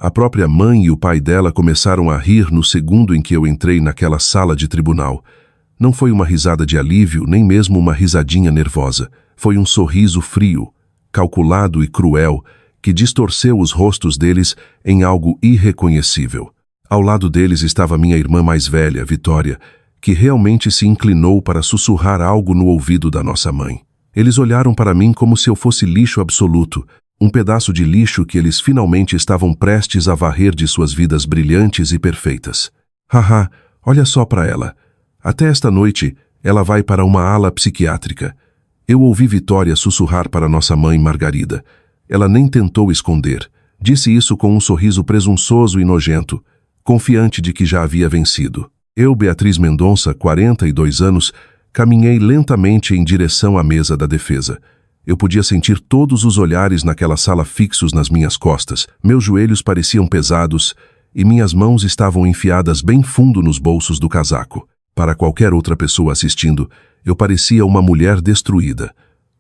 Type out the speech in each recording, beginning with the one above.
A própria mãe e o pai dela começaram a rir no segundo em que eu entrei naquela sala de tribunal. Não foi uma risada de alívio, nem mesmo uma risadinha nervosa. Foi um sorriso frio, calculado e cruel, que distorceu os rostos deles em algo irreconhecível. Ao lado deles estava minha irmã mais velha, Vitória, que realmente se inclinou para sussurrar algo no ouvido da nossa mãe. Eles olharam para mim como se eu fosse lixo absoluto, um pedaço de lixo que eles finalmente estavam prestes a varrer de suas vidas brilhantes e perfeitas. Haha, olha só para ela. Até esta noite, ela vai para uma ala psiquiátrica. Eu ouvi Vitória sussurrar para nossa mãe Margarida. Ela nem tentou esconder. Disse isso com um sorriso presunçoso e nojento, confiante de que já havia vencido. Eu, Beatriz Mendonça, 42 anos, caminhei lentamente em direção à mesa da defesa. Eu podia sentir todos os olhares naquela sala fixos nas minhas costas. Meus joelhos pareciam pesados e minhas mãos estavam enfiadas bem fundo nos bolsos do casaco. Para qualquer outra pessoa assistindo, eu parecia uma mulher destruída.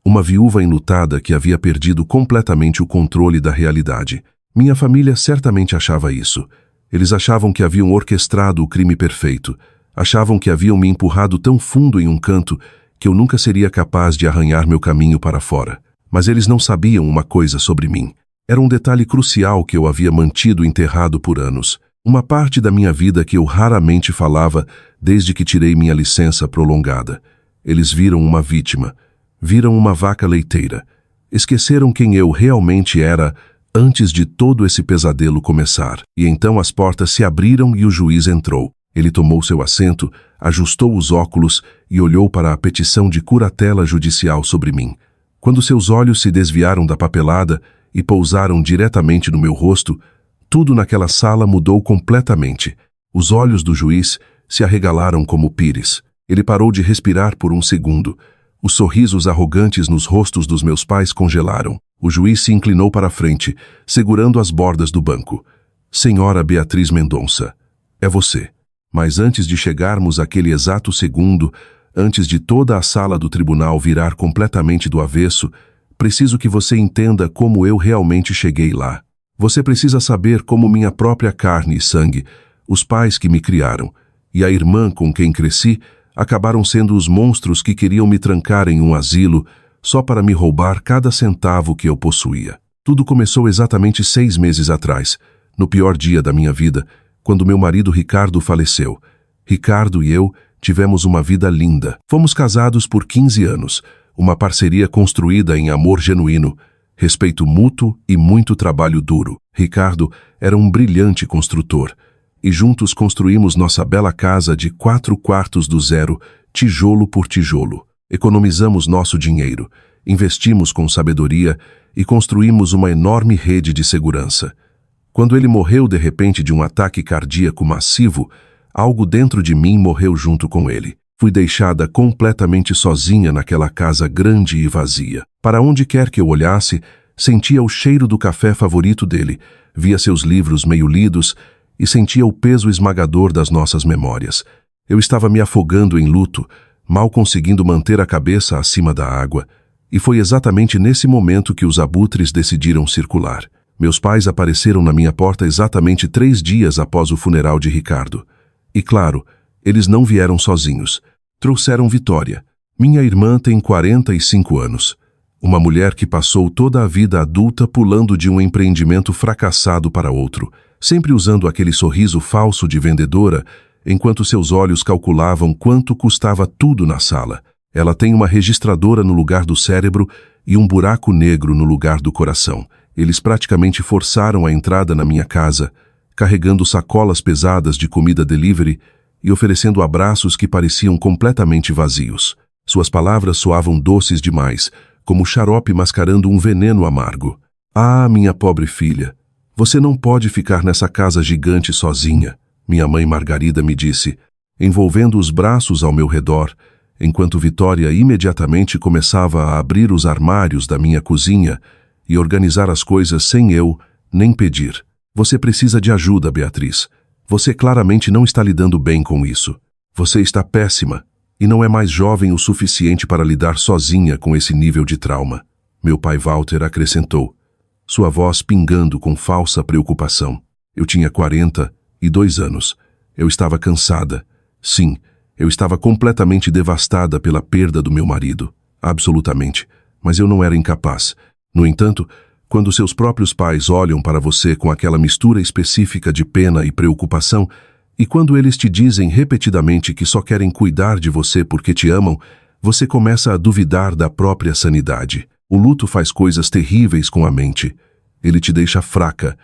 Uma viúva enlutada que havia perdido completamente o controle da realidade. Minha família certamente achava isso. Eles achavam que haviam orquestrado o crime perfeito. Achavam que haviam me empurrado tão fundo em um canto que eu nunca seria capaz de arranhar meu caminho para fora. Mas eles não sabiam uma coisa sobre mim. Era um detalhe crucial que eu havia mantido enterrado por anos. Uma parte da minha vida que eu raramente falava desde que tirei minha licença prolongada. Eles viram uma vítima. Viram uma vaca leiteira. Esqueceram quem eu realmente era antes de todo esse pesadelo começar. E então as portas se abriram e o juiz entrou. Ele tomou seu assento, ajustou os óculos e olhou para a petição de curatela judicial sobre mim. Quando seus olhos se desviaram da papelada e pousaram diretamente no meu rosto, tudo naquela sala mudou completamente. Os olhos do juiz se arregalaram como pires. Ele parou de respirar por um segundo. Os sorrisos arrogantes nos rostos dos meus pais congelaram. O juiz se inclinou para a frente, segurando as bordas do banco. Senhora Beatriz Mendonça, é você. Mas antes de chegarmos àquele exato segundo, antes de toda a sala do tribunal virar completamente do avesso, preciso que você entenda como eu realmente cheguei lá. Você precisa saber como minha própria carne e sangue, os pais que me criaram, e a irmã com quem cresci, acabaram sendo os monstros que queriam me trancar em um asilo só para me roubar cada centavo que eu possuía. Tudo começou exatamente 6 meses atrás, no pior dia da minha vida, quando meu marido Ricardo faleceu. Ricardo e eu tivemos uma vida linda. Fomos casados por 15 anos, uma parceria construída em amor genuíno, respeito mútuo e muito trabalho duro. Ricardo era um brilhante construtor, e juntos construímos nossa bela casa de 4 quartos do zero, tijolo por tijolo. Economizamos nosso dinheiro, investimos com sabedoria e construímos uma enorme rede de segurança. Quando ele morreu de repente de um ataque cardíaco massivo, algo dentro de mim morreu junto com ele. Fui deixada completamente sozinha naquela casa grande e vazia. Para onde quer que eu olhasse, sentia o cheiro do café favorito dele, via seus livros meio lidos e sentia o peso esmagador das nossas memórias. Eu estava me afogando em luto, mal conseguindo manter a cabeça acima da água, e foi exatamente nesse momento que os abutres decidiram circular. Meus pais apareceram na minha porta exatamente 3 dias após o funeral de Ricardo. E claro, eles não vieram sozinhos. Trouxeram Vitória. Minha irmã tem 45 anos. Uma mulher que passou toda a vida adulta pulando de um empreendimento fracassado para outro, sempre usando aquele sorriso falso de vendedora, enquanto seus olhos calculavam quanto custava tudo na sala. Ela tem uma registradora no lugar do cérebro e um buraco negro no lugar do coração. Eles praticamente forçaram a entrada na minha casa, carregando sacolas pesadas de comida delivery e oferecendo abraços que pareciam completamente vazios. Suas palavras soavam doces demais, como xarope mascarando um veneno amargo. Ah, minha pobre filha, você não pode ficar nessa casa gigante sozinha, minha mãe Margarida me disse, envolvendo os braços ao meu redor, enquanto Vitória imediatamente começava a abrir os armários da minha cozinha e organizar as coisas sem eu nem pedir. Você precisa de ajuda, Beatriz. Você claramente não está lidando bem com isso. Você está péssima e não é mais jovem o suficiente para lidar sozinha com esse nível de trauma. Meu pai Walter acrescentou, sua voz pingando com falsa preocupação. Eu tinha 42 anos. Eu estava cansada. Sim, eu estava completamente devastada pela perda do meu marido. Absolutamente. Mas eu não era incapaz. No entanto, quando seus próprios pais olham para você com aquela mistura específica de pena e preocupação, e quando eles te dizem repetidamente que só querem cuidar de você porque te amam, você começa a duvidar da própria sanidade. O luto faz coisas terríveis com a mente. Ele te deixa fraca.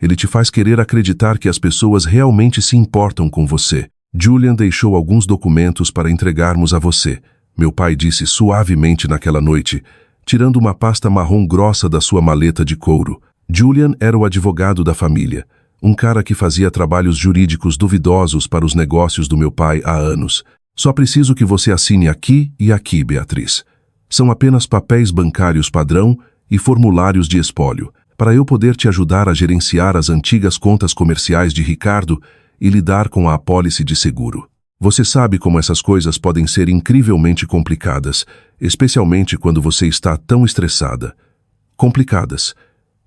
Ele te faz querer acreditar que as pessoas realmente se importam com você. Julian deixou alguns documentos para entregarmos a você. Meu pai disse suavemente naquela noite, tirando uma pasta marrom grossa da sua maleta de couro. Julian era o advogado da família, um cara que fazia trabalhos jurídicos duvidosos para os negócios do meu pai há anos. Só preciso que você assine aqui e aqui, Beatriz. São apenas papéis bancários padrão e formulários de espólio, para eu poder te ajudar a gerenciar as antigas contas comerciais de Ricardo e lidar com a apólice de seguro. Você sabe como essas coisas podem ser incrivelmente complicadas, especialmente quando você está tão estressada. Complicadas.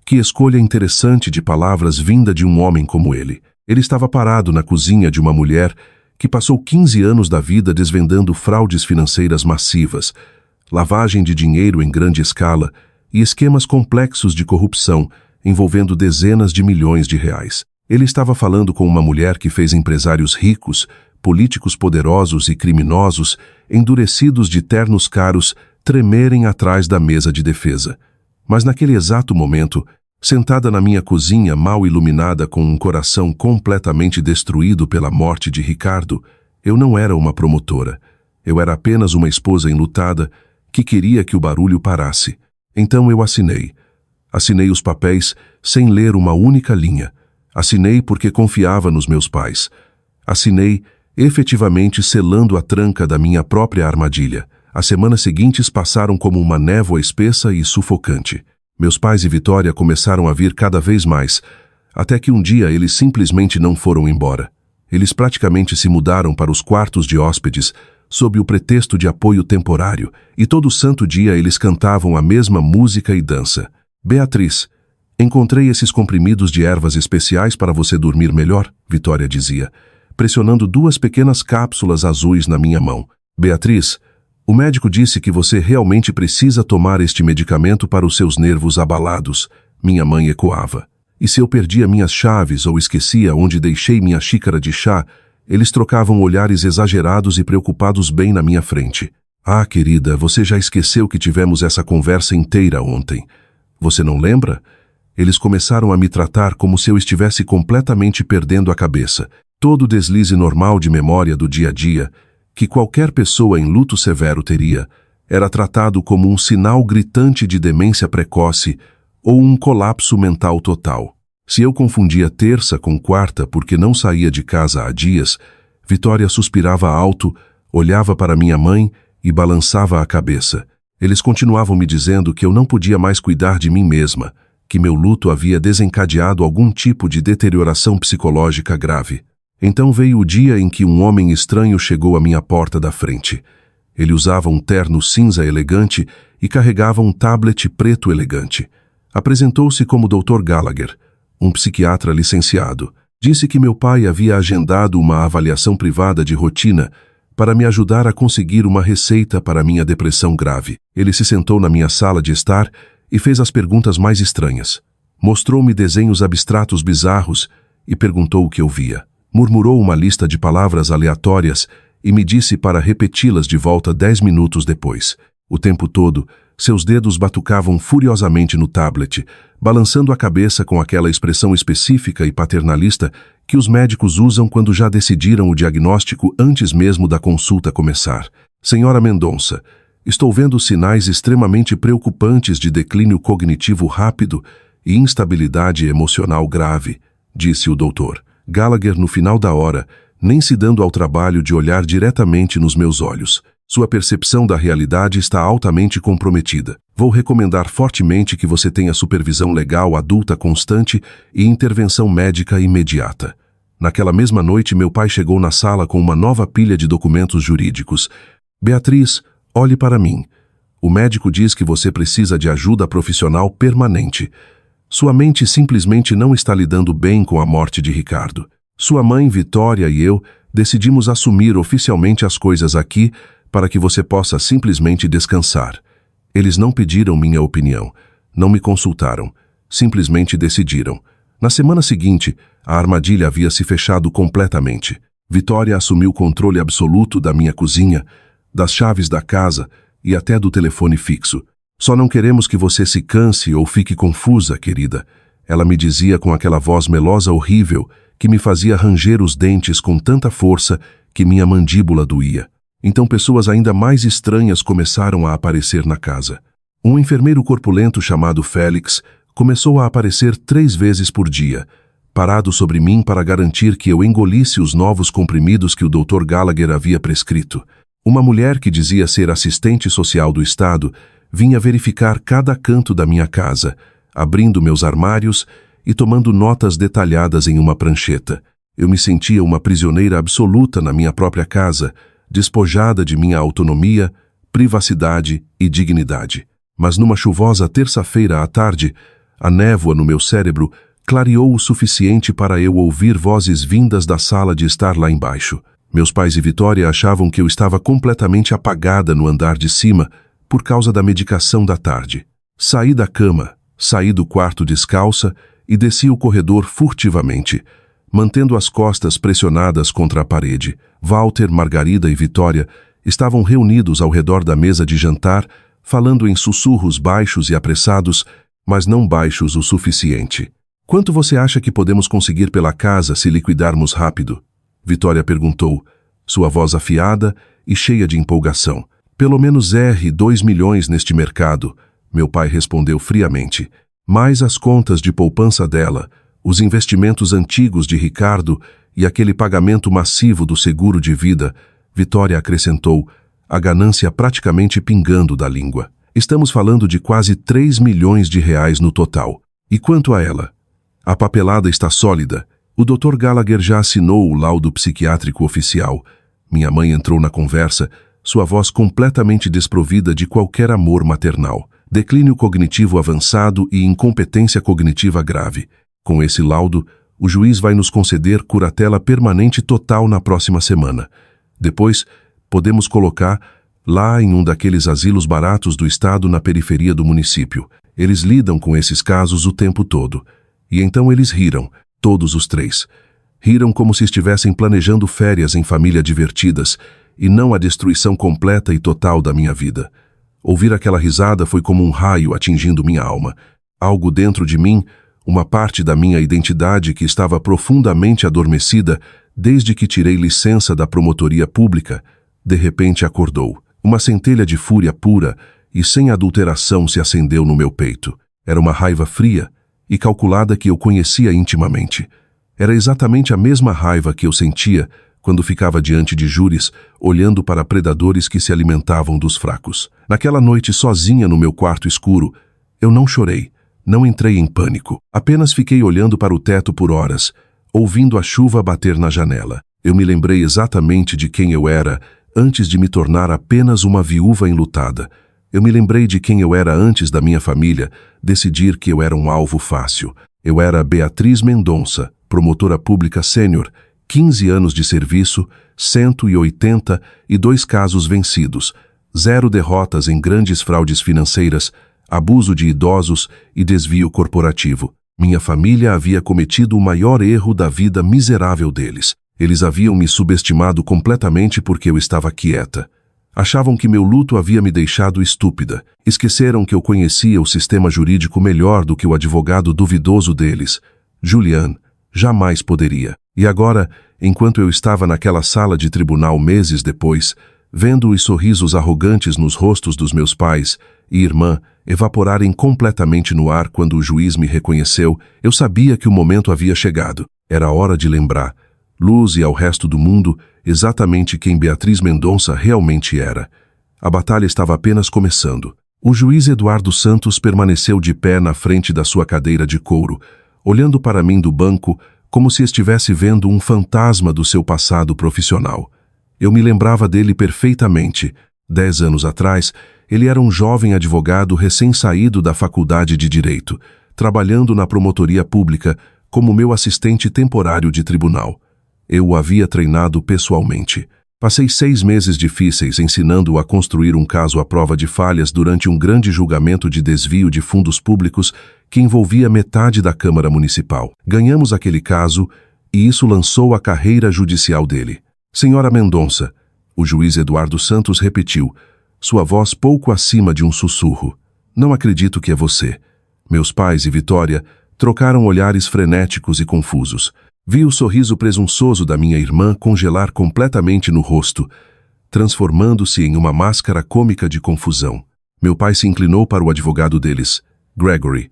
Que escolha interessante de palavras vinda de um homem como ele. Ele estava parado na cozinha de uma mulher que passou 15 anos da vida desvendando fraudes financeiras massivas, lavagem de dinheiro em grande escala e esquemas complexos de corrupção envolvendo dezenas de milhões de reais. Ele estava falando com uma mulher que fez empresários ricos, políticos poderosos e criminosos, endurecidos de ternos caros, tremerem atrás da mesa de defesa. Mas naquele exato momento, sentada na minha cozinha mal iluminada com um coração completamente destruído pela morte de Ricardo, eu não era uma promotora. Eu era apenas uma esposa enlutada que queria que o barulho parasse. Então eu assinei. Assinei os papéis sem ler uma única linha. Assinei porque confiava nos meus pais. Assinei, efetivamente selando a tranca da minha própria armadilha. As semanas seguintes passaram como uma névoa espessa e sufocante. Meus pais e Vitória começaram a vir cada vez mais, até que um dia eles simplesmente não foram embora. Eles praticamente se mudaram para os quartos de hóspedes, sob o pretexto de apoio temporário, e todo santo dia eles cantavam a mesma música e dança. Beatriz, encontrei esses comprimidos de ervas especiais para você dormir melhor, Vitória dizia, pressionando 2 pequenas cápsulas azuis na minha mão. Beatriz, o médico disse que você realmente precisa tomar este medicamento para os seus nervos abalados, minha mãe ecoava. E se eu perdia minhas chaves ou esquecia onde deixei minha xícara de chá, eles trocavam olhares exagerados e preocupados bem na minha frente. Ah, querida, você já esqueceu que tivemos essa conversa inteira ontem. Você não lembra? Eles começaram a me tratar como se eu estivesse completamente perdendo a cabeça. Todo o deslize normal de memória do dia a dia, que qualquer pessoa em luto severo teria, era tratado como um sinal gritante de demência precoce ou um colapso mental total. Se eu confundia terça com quarta porque não saía de casa há dias, Vitória suspirava alto, olhava para minha mãe e balançava a cabeça. Eles continuavam me dizendo que eu não podia mais cuidar de mim mesma, que meu luto havia desencadeado algum tipo de deterioração psicológica grave. Então veio o dia em que um homem estranho chegou à minha porta da frente. Ele usava um terno cinza elegante e carregava um tablet preto elegante. Apresentou-se como Dr. Gallagher, um psiquiatra licenciado. Disse que meu pai havia agendado uma avaliação privada de rotina para me ajudar a conseguir uma receita para minha depressão grave. Ele se sentou na minha sala de estar e fez as perguntas mais estranhas. Mostrou-me desenhos abstratos bizarros e perguntou o que eu via. Murmurou uma lista de palavras aleatórias e me disse para repeti-las de volta 10 minutos depois. O tempo todo, seus dedos batucavam furiosamente no tablet, balançando a cabeça com aquela expressão específica e paternalista que os médicos usam quando já decidiram o diagnóstico antes mesmo da consulta começar. Senhora Mendonça, estou vendo sinais extremamente preocupantes de declínio cognitivo rápido e instabilidade emocional grave, disse o doutor. Gallagher, no final da hora, nem se dando ao trabalho de olhar diretamente nos meus olhos. Sua percepção da realidade está altamente comprometida. Vou recomendar fortemente que você tenha supervisão legal adulta constante e intervenção médica imediata. Naquela mesma noite, meu pai chegou na sala com uma nova pilha de documentos jurídicos. Beatriz, olhe para mim. O médico diz que você precisa de ajuda profissional permanente. Sua mente simplesmente não está lidando bem com a morte de Ricardo. Sua mãe, Vitória, e eu decidimos assumir oficialmente as coisas aqui para que você possa simplesmente descansar. Eles não pediram minha opinião, não me consultaram, simplesmente decidiram. Na semana seguinte, a armadilha havia se fechado completamente. Vitória assumiu o controle absoluto da minha cozinha, das chaves da casa e até do telefone fixo. Só não queremos que você se canse ou fique confusa, querida. Ela me dizia com aquela voz melosa horrível que me fazia ranger os dentes com tanta força que minha mandíbula doía. Então pessoas ainda mais estranhas começaram a aparecer na casa. Um enfermeiro corpulento chamado Félix começou a aparecer 3 vezes por dia, parado sobre mim para garantir que eu engolisse os novos comprimidos que o Dr. Gallagher havia prescrito. Uma mulher que dizia ser assistente social do Estado vinha verificar cada canto da minha casa, abrindo meus armários e tomando notas detalhadas em uma prancheta. Eu me sentia uma prisioneira absoluta na minha própria casa, despojada de minha autonomia, privacidade e dignidade. Mas numa chuvosa terça-feira à tarde, a névoa no meu cérebro clareou o suficiente para eu ouvir vozes vindas da sala de estar lá embaixo. Meus pais e Vitória achavam que eu estava completamente apagada no andar de cima por causa da medicação da tarde. Saí da cama, saí do quarto descalça e desci o corredor furtivamente, mantendo as costas pressionadas contra a parede. Walter, Margarida e Vitória estavam reunidos ao redor da mesa de jantar, falando em sussurros baixos e apressados, mas não baixos o suficiente. Quanto você acha que podemos conseguir pela casa se liquidarmos rápido? Vitória perguntou, sua voz afiada e cheia de empolgação. Pelo menos R$ 2 milhões neste mercado, meu pai respondeu friamente. Mais as contas de poupança dela, os investimentos antigos de Ricardo e aquele pagamento massivo do seguro de vida, Vitória acrescentou, a ganância praticamente pingando da língua. Estamos falando de quase R$ 3 milhões no total. E quanto a ela? A papelada está sólida. O Dr. Gallagher já assinou o laudo psiquiátrico oficial. Minha mãe entrou na conversa, sua voz completamente desprovida de qualquer amor maternal. Declínio cognitivo avançado e incompetência cognitiva grave. Com esse laudo, o juiz vai nos conceder curatela permanente total na próxima semana. Depois, podemos colocar lá em um daqueles asilos baratos do estado na periferia do município. Eles lidam com esses casos o tempo todo. E então eles riram, todos os 3. Riram como se estivessem planejando férias em família divertidas, e não a destruição completa e total da minha vida. Ouvir aquela risada foi como um raio atingindo minha alma. Algo dentro de mim, uma parte da minha identidade que estava profundamente adormecida desde que tirei licença da promotoria pública, de repente acordou. Uma centelha de fúria pura e sem adulteração se acendeu no meu peito. Era uma raiva fria e calculada que eu conhecia intimamente. Era exatamente a mesma raiva que eu sentia quando ficava diante de júris, olhando para predadores que se alimentavam dos fracos. Naquela noite, sozinha no meu quarto escuro, eu não chorei, não entrei em pânico. Apenas fiquei olhando para o teto por horas, ouvindo a chuva bater na janela. Eu me lembrei exatamente de quem eu era antes de me tornar apenas uma viúva enlutada. Eu me lembrei de quem eu era antes da minha família decidir que eu era um alvo fácil. Eu era Beatriz Mendonça, promotora pública sênior, 15 anos de serviço, 182 casos vencidos, 0 derrotas em grandes fraudes financeiras, abuso de idosos e desvio corporativo. Minha família havia cometido o maior erro da vida miserável deles. Eles haviam me subestimado completamente porque eu estava quieta. Achavam que meu luto havia me deixado estúpida. Esqueceram que eu conhecia o sistema jurídico melhor do que o advogado duvidoso deles. Julian jamais poderia. E agora, enquanto eu estava naquela sala de tribunal meses depois, vendo os sorrisos arrogantes nos rostos dos meus pais e irmã evaporarem completamente no ar quando o juiz me reconheceu, eu sabia que o momento havia chegado. Era hora de lembrar, Luz e ao resto do mundo, exatamente quem Beatriz Mendonça realmente era. A batalha estava apenas começando. O juiz Eduardo Santos permaneceu de pé na frente da sua cadeira de couro, olhando para mim do banco como se estivesse vendo um fantasma do seu passado profissional. Eu me lembrava dele perfeitamente. 10 anos atrás, ele era um jovem advogado recém-saído da faculdade de Direito. trabalhando na promotoria pública como meu assistente temporário de tribunal. Eu o havia treinado pessoalmente. Passei 6 meses difíceis ensinando-o a construir um caso à prova de falhas durante um grande julgamento de desvio de fundos públicos que envolvia metade da Câmara Municipal. Ganhamos aquele caso e isso lançou a carreira judicial dele. Senhora Mendonça, o juiz Eduardo Santos repetiu, sua voz pouco acima de um sussurro. Não acredito que é você. Meus pais e Vitória trocaram olhares frenéticos e confusos. Vi o sorriso presunçoso da minha irmã congelar completamente no rosto, transformando-se em uma máscara cômica de confusão. Meu pai se inclinou para o advogado deles, Gregory,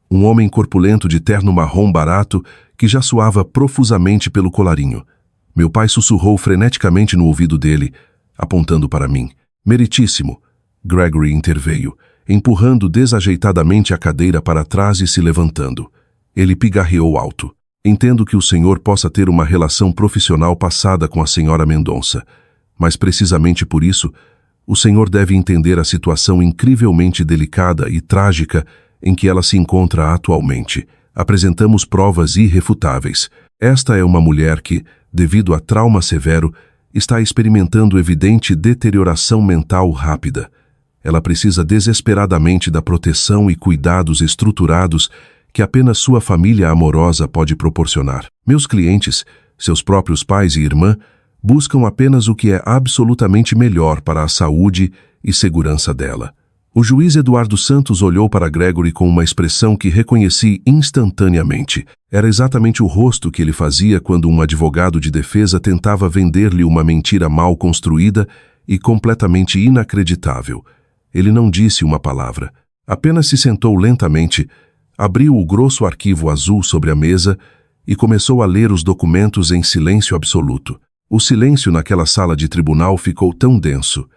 um homem corpulento de terno marrom barato que já suava profusamente pelo colarinho. Meu pai sussurrou freneticamente no ouvido dele, apontando para mim. Meritíssimo, Gregory interveio, empurrando desajeitadamente a cadeira para trás e se levantando. Ele pigarreou alto. Entendo que o senhor possa ter uma relação profissional passada com a senhora Mendonça, mas precisamente por isso, o senhor deve entender a situação incrivelmente delicada e trágica em que ela se encontra atualmente. Apresentamos provas irrefutáveis. Esta é uma mulher que, devido a trauma severo, está experimentando evidente deterioração mental rápida. Ela precisa desesperadamente da proteção e cuidados estruturados que apenas sua família amorosa pode proporcionar. Meus clientes, seus próprios pais e irmã, buscam apenas o que é absolutamente melhor para a saúde e segurança dela. O juiz Eduardo Santos olhou para Gregory com uma expressão que reconheci instantaneamente. Era exatamente o rosto que ele fazia quando um advogado de defesa tentava vender-lhe uma mentira mal construída e completamente inacreditável. Ele não disse uma palavra. Apenas se sentou lentamente, abriu o grosso arquivo azul sobre a mesa e começou a ler os documentos em silêncio absoluto. O silêncio naquela sala de tribunal ficou tão denso.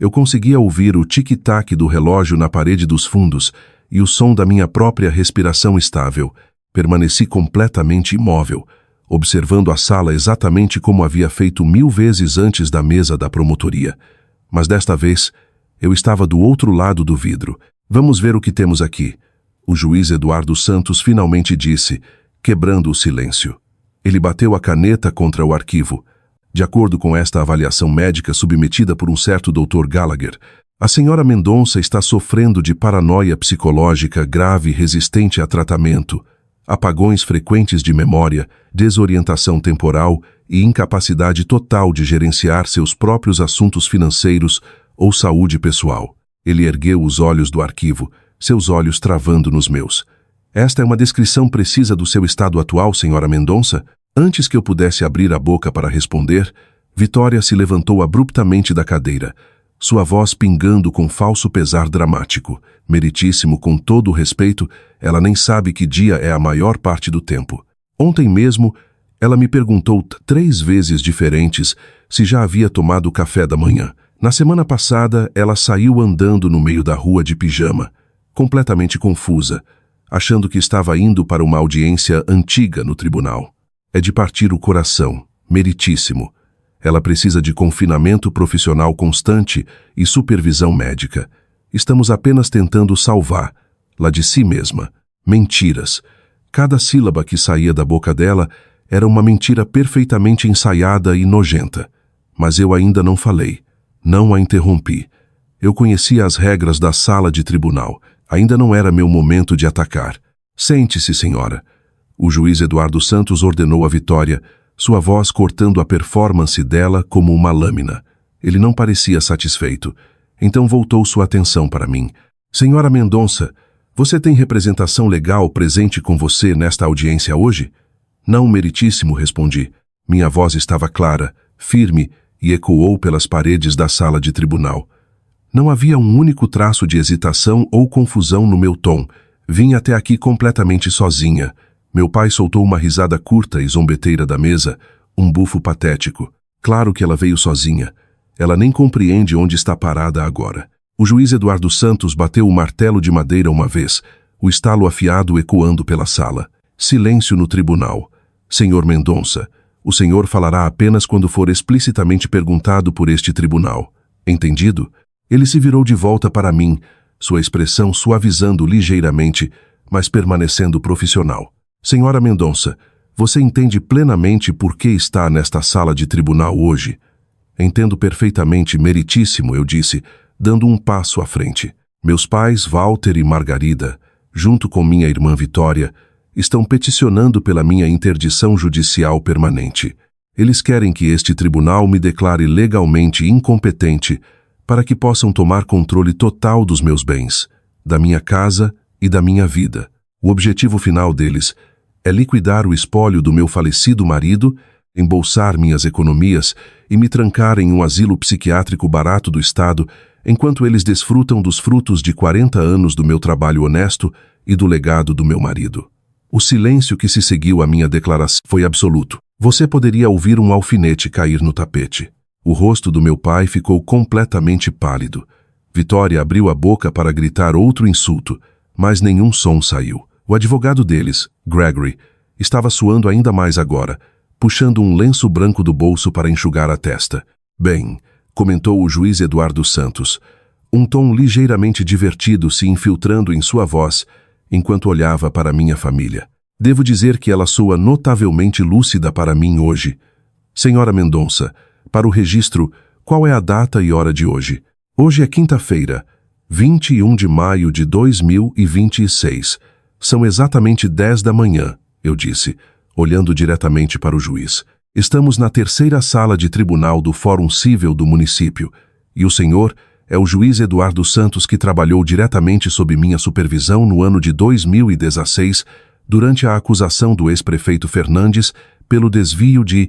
Eu conseguia ouvir o tic-tac do relógio na parede dos fundos e o som da minha própria respiração estável. Permaneci completamente imóvel, observando a sala exatamente como havia feito 1000 vezes antes da mesa da promotoria. Mas desta vez, eu estava do outro lado do vidro. Vamos ver o que temos aqui. O juiz Eduardo Santos finalmente disse, quebrando o silêncio. Ele bateu a caneta contra o arquivo. De acordo com esta avaliação médica submetida por um certo Dr. Gallagher, a senhora Mendonça está sofrendo de paranoia psicológica grave resistente a tratamento, apagões frequentes de memória, desorientação temporal e incapacidade total de gerenciar seus próprios assuntos financeiros ou saúde pessoal. Ele ergueu os olhos do arquivo, seus olhos travando nos meus. Esta é uma descrição precisa do seu estado atual, senhora Mendonça? Antes que eu pudesse abrir a boca para responder, Vitória se levantou abruptamente da cadeira, sua voz pingando com falso pesar dramático. Meritíssimo, com todo o respeito, ela nem sabe que dia é a maior parte do tempo. Ontem mesmo, ela me perguntou 3 vezes diferentes se já havia tomado café da manhã. Na semana passada, ela saiu andando no meio da rua de pijama, completamente confusa, achando que estava indo para uma audiência antiga no tribunal. É de partir o coração, meritíssimo. Ela precisa de confinamento profissional constante e supervisão médica. Estamos apenas tentando salvá-la de si mesma. Mentiras. Cada sílaba que saía da boca dela era uma mentira perfeitamente ensaiada e nojenta. Mas eu ainda não falei. Não a interrompi. Eu conhecia as regras da sala de tribunal. Ainda não era meu momento de atacar. Sente-se, senhora. O juiz Eduardo Santos ordenou a Vitória, sua voz cortando a performance dela como uma lâmina. Ele não parecia satisfeito. Então voltou sua atenção para mim. Senhora Mendonça, você tem representação legal presente com você nesta audiência hoje? Não, meritíssimo, respondi. Minha voz estava clara, firme e ecoou pelas paredes da sala de tribunal. Não havia um único traço de hesitação ou confusão no meu tom. Vim até aqui completamente sozinha. Meu pai soltou uma risada curta e zombeteira da mesa, um bufo patético. Claro que ela veio sozinha. Ela nem compreende onde está parada agora. O juiz Eduardo Santos bateu o martelo de madeira uma vez, o estalo afiado ecoando pela sala. Silêncio no tribunal. Senhor Mendonça, o senhor falará apenas quando for explicitamente perguntado por este tribunal. Entendido? Ele se virou de volta para mim, sua expressão suavizando ligeiramente, mas permanecendo profissional. Senhora Mendonça, você entende plenamente por que está nesta sala de tribunal hoje? Entendo perfeitamente, meritíssimo, eu disse, dando um passo à frente. Meus pais, Walter e Margarida, junto com minha irmã Vitória, estão peticionando pela minha interdição judicial permanente. Eles querem que este tribunal me declare legalmente incompetente para que possam tomar controle total dos meus bens, da minha casa e da minha vida. O objetivo final deles é liquidar o espólio do meu falecido marido, embolsar minhas economias e me trancar em um asilo psiquiátrico barato do Estado, enquanto eles desfrutam dos frutos de 40 anos do meu trabalho honesto e do legado do meu marido. O silêncio que se seguiu à minha declaração foi absoluto. Você poderia ouvir um alfinete cair no tapete. O rosto do meu pai ficou completamente pálido. Vitória abriu a boca para gritar outro insulto, mas nenhum som saiu. O advogado deles, Gregory, estava suando ainda mais agora, puxando um lenço branco do bolso para enxugar a testa. Bem, comentou o juiz Eduardo Santos, um tom ligeiramente divertido se infiltrando em sua voz, enquanto olhava para minha família. Devo dizer que ela soa notavelmente lúcida para mim hoje. Senhora Mendonça, para o registro, qual é a data e hora de hoje? Hoje é quinta-feira, 21 de maio de 2026. São exatamente 10 da manhã, eu disse, olhando diretamente para o juiz. Estamos na terceira sala de tribunal do Fórum Cível do município, e o senhor é o juiz Eduardo Santos que trabalhou diretamente sob minha supervisão no ano de 2016, durante a acusação do ex-prefeito Fernandes pelo desvio de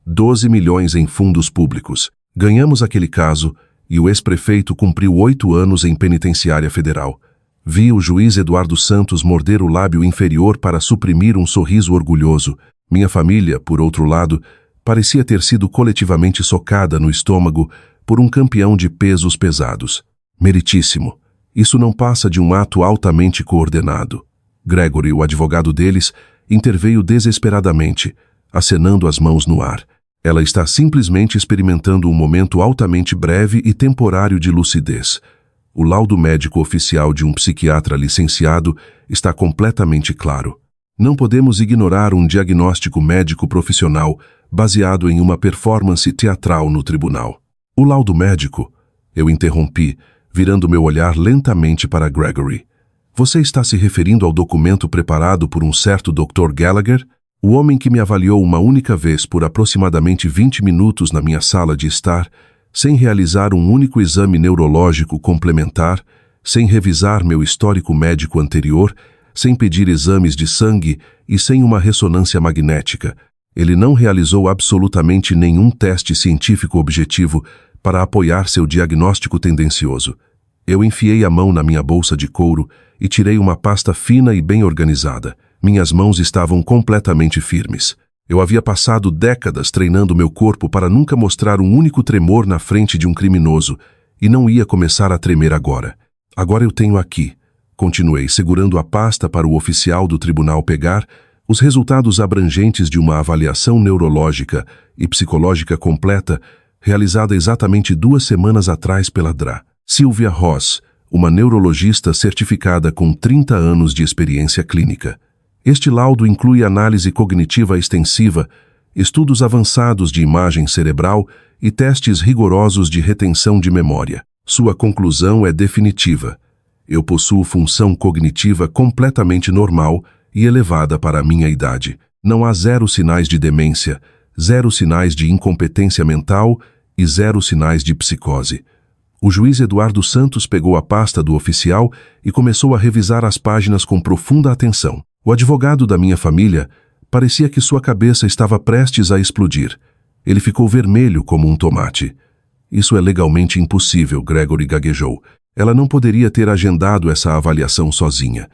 12 milhões em fundos públicos. Ganhamos aquele caso e o ex-prefeito cumpriu 8 anos em penitenciária federal. Vi o juiz Eduardo Santos morder o lábio inferior para suprimir um sorriso orgulhoso. Minha família, por outro lado, parecia ter sido coletivamente socada no estômago por um campeão de pesos pesados. Meritíssimo. Isso não passa de um ato altamente coordenado. Gregory, o advogado deles, interveio desesperadamente, acenando as mãos no ar. Ela está simplesmente experimentando um momento altamente breve e temporário de lucidez. O laudo médico oficial de um psiquiatra licenciado está completamente claro. Não podemos ignorar um diagnóstico médico profissional baseado em uma performance teatral no tribunal. O laudo médico? Eu interrompi, virando meu olhar lentamente para Gregory. Você está se referindo ao documento preparado por um certo Dr. Gallagher? O homem que me avaliou uma única vez por aproximadamente 20 minutos na minha sala de estar, sem realizar um único exame neurológico complementar, sem revisar meu histórico médico anterior, sem pedir exames de sangue e sem uma ressonância magnética. Ele não realizou absolutamente nenhum teste científico objetivo para apoiar seu diagnóstico tendencioso. Eu enfiei a mão na minha bolsa de couro e tirei uma pasta fina e bem organizada. Minhas mãos estavam completamente firmes. Eu havia passado décadas treinando meu corpo para nunca mostrar um único tremor na frente de um criminoso, e não ia começar a tremer agora. Agora eu tenho aqui, continuei, segurando a pasta para o oficial do tribunal pegar, os resultados abrangentes de uma avaliação neurológica e psicológica completa, realizada exatamente 2 semanas atrás pela Dra. Sylvia Ross, uma neurologista certificada com 30 anos de experiência clínica. Este laudo inclui análise cognitiva extensiva, estudos avançados de imagem cerebral e testes rigorosos de retenção de memória. Sua conclusão é definitiva. Eu possuo função cognitiva completamente normal e elevada para a minha idade. Não há 0 sinais de demência, 0 sinais de incompetência mental e 0 sinais de psicose. O juiz Eduardo Santos pegou a pasta do oficial e começou a revisar as páginas com profunda atenção. O advogado da minha família parecia que sua cabeça estava prestes a explodir. Ele ficou vermelho como um tomate. Isso é legalmente impossível, Gregory gaguejou. Ela não poderia ter agendado essa avaliação sozinha.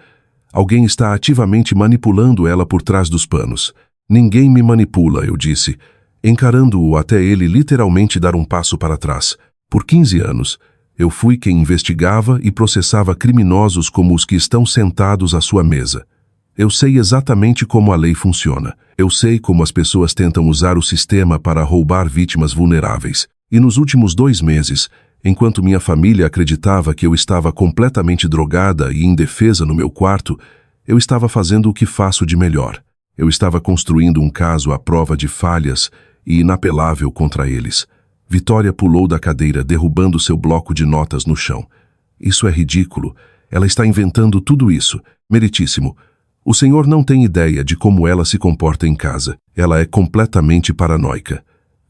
Alguém está ativamente manipulando ela por trás dos panos. Ninguém me manipula, eu disse, encarando-o até ele literalmente dar um passo para trás. Por 15 anos, eu fui quem investigava e processava criminosos como os que estão sentados à sua mesa. Eu sei exatamente como a lei funciona. Eu sei como as pessoas tentam usar o sistema para roubar vítimas vulneráveis. E nos últimos 2 meses, Enquanto minha família acreditava que eu estava completamente drogada e indefesa no meu quarto, eu estava fazendo o que faço de melhor. Eu estava construindo um caso à prova de falhas e inapelável contra eles. Vitória pulou da cadeira, derrubando seu bloco de notas no chão. Isso é ridículo. Ela está inventando tudo isso. Meritíssimo. O senhor não tem ideia de como ela se comporta em casa. Ela é completamente paranoica.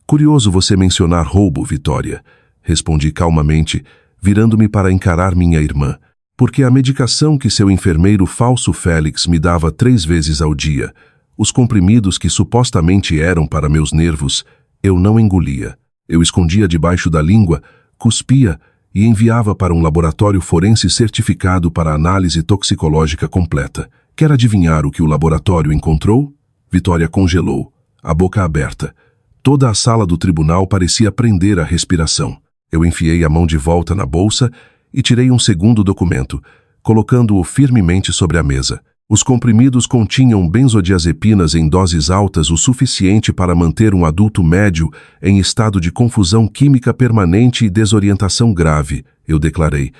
Curioso você mencionar roubo, Vitória. Respondi calmamente, virando-me para encarar minha irmã. Porque a medicação que seu enfermeiro falso Félix me dava 3 vezes ao dia, os comprimidos que supostamente eram para meus nervos, eu não engolia. Eu escondia debaixo da língua, cuspia e enviava para um laboratório forense certificado para análise toxicológica completa. Quer adivinhar o que o laboratório encontrou? Vitória congelou, a boca aberta. Toda a sala do tribunal parecia prender a respiração. Eu enfiei a mão de volta na bolsa e tirei um segundo documento, colocando-o firmemente sobre a mesa. Os comprimidos continham benzodiazepinas em doses altas o suficiente para manter um adulto médio em estado de confusão química permanente e desorientação grave, eu declarei,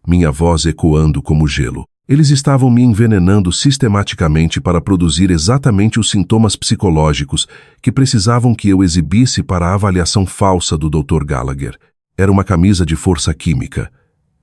minha voz ecoando como gelo. Eles estavam me envenenando sistematicamente para produzir exatamente os sintomas psicológicos que precisavam que eu exibisse para a avaliação falsa do Dr. Gallagher. Era uma camisa de força química.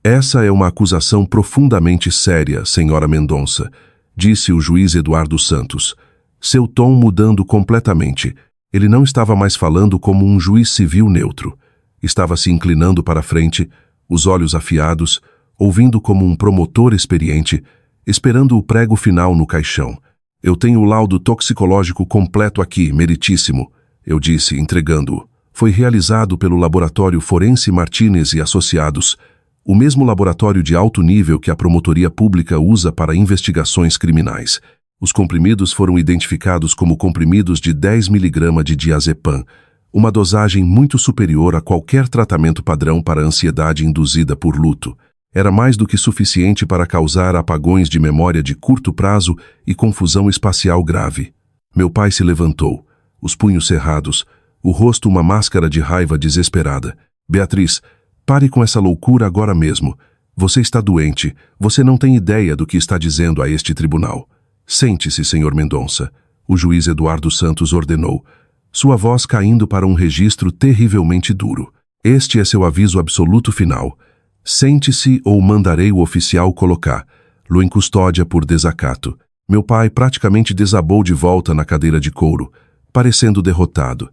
Essa é uma acusação profundamente séria, senhora Mendonça, disse o juiz Eduardo Santos, seu tom mudando completamente. Ele não estava mais falando como um juiz civil neutro. Estava se inclinando para a frente, os olhos afiados, ouvindo como um promotor experiente, esperando o prego final no caixão. Eu tenho o laudo toxicológico completo aqui, meritíssimo, eu disse, entregando-o. Foi realizado pelo Laboratório Forense Martínez e Associados, o mesmo laboratório de alto nível que a promotoria pública usa para investigações criminais. Os comprimidos foram identificados como comprimidos de 10 mg de diazepam, uma dosagem muito superior a qualquer tratamento padrão para ansiedade induzida por luto. Era mais do que suficiente para causar apagões de memória de curto prazo e confusão espacial grave. Meu pai se levantou, os punhos cerrados, o rosto uma máscara de raiva desesperada. Beatriz, pare com essa loucura agora mesmo. Você está doente. Você não tem ideia do que está dizendo a este tribunal. Sente-se, senhor Mendonça. O juiz Eduardo Santos ordenou, sua voz caindo para um registro terrivelmente duro. Este é seu aviso absoluto final. Sente-se ou mandarei o oficial colocar lo em custódia por desacato. Meu pai praticamente desabou de volta na cadeira de couro, parecendo derrotado.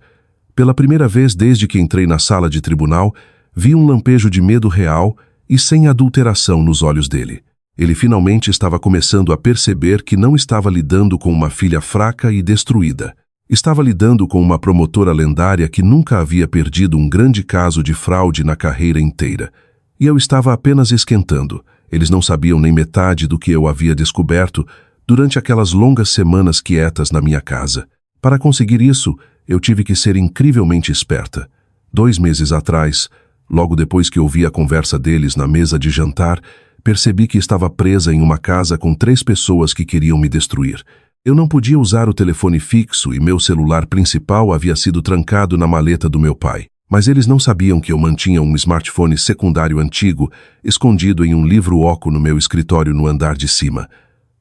Pela primeira vez desde que entrei na sala de tribunal, vi um lampejo de medo real e sem adulteração nos olhos dele. Ele finalmente estava começando a perceber que não estava lidando com uma filha fraca e destruída. Estava lidando com uma promotora lendária que nunca havia perdido um grande caso de fraude na carreira inteira. E eu estava apenas esquentando. Eles não sabiam nem metade do que eu havia descoberto durante aquelas longas semanas quietas na minha casa. Para conseguir isso, eu tive que ser incrivelmente esperta. 2 meses atrás, logo depois que ouvi a conversa deles na mesa de jantar, percebi que estava presa em uma casa com 3 pessoas que queriam me destruir. Eu não podia usar o telefone fixo e meu celular principal havia sido trancado na maleta do meu pai. Mas eles não sabiam que eu mantinha um smartphone secundário antigo, escondido em um livro-oco no meu escritório no andar de cima.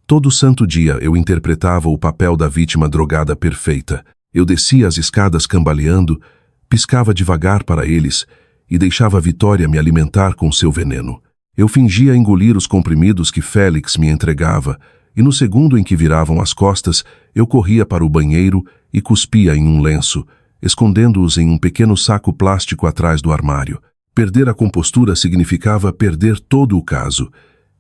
Todo santo dia eu interpretava o papel da vítima drogada perfeita. Eu descia as escadas cambaleando, piscava devagar para eles e deixava a Vitória me alimentar com seu veneno. Eu fingia engolir os comprimidos que Félix me entregava, e no segundo em que viravam as costas, eu corria para o banheiro e cuspia em um lenço, escondendo-os em um pequeno saco plástico atrás do armário. Perder a compostura significava perder todo o caso,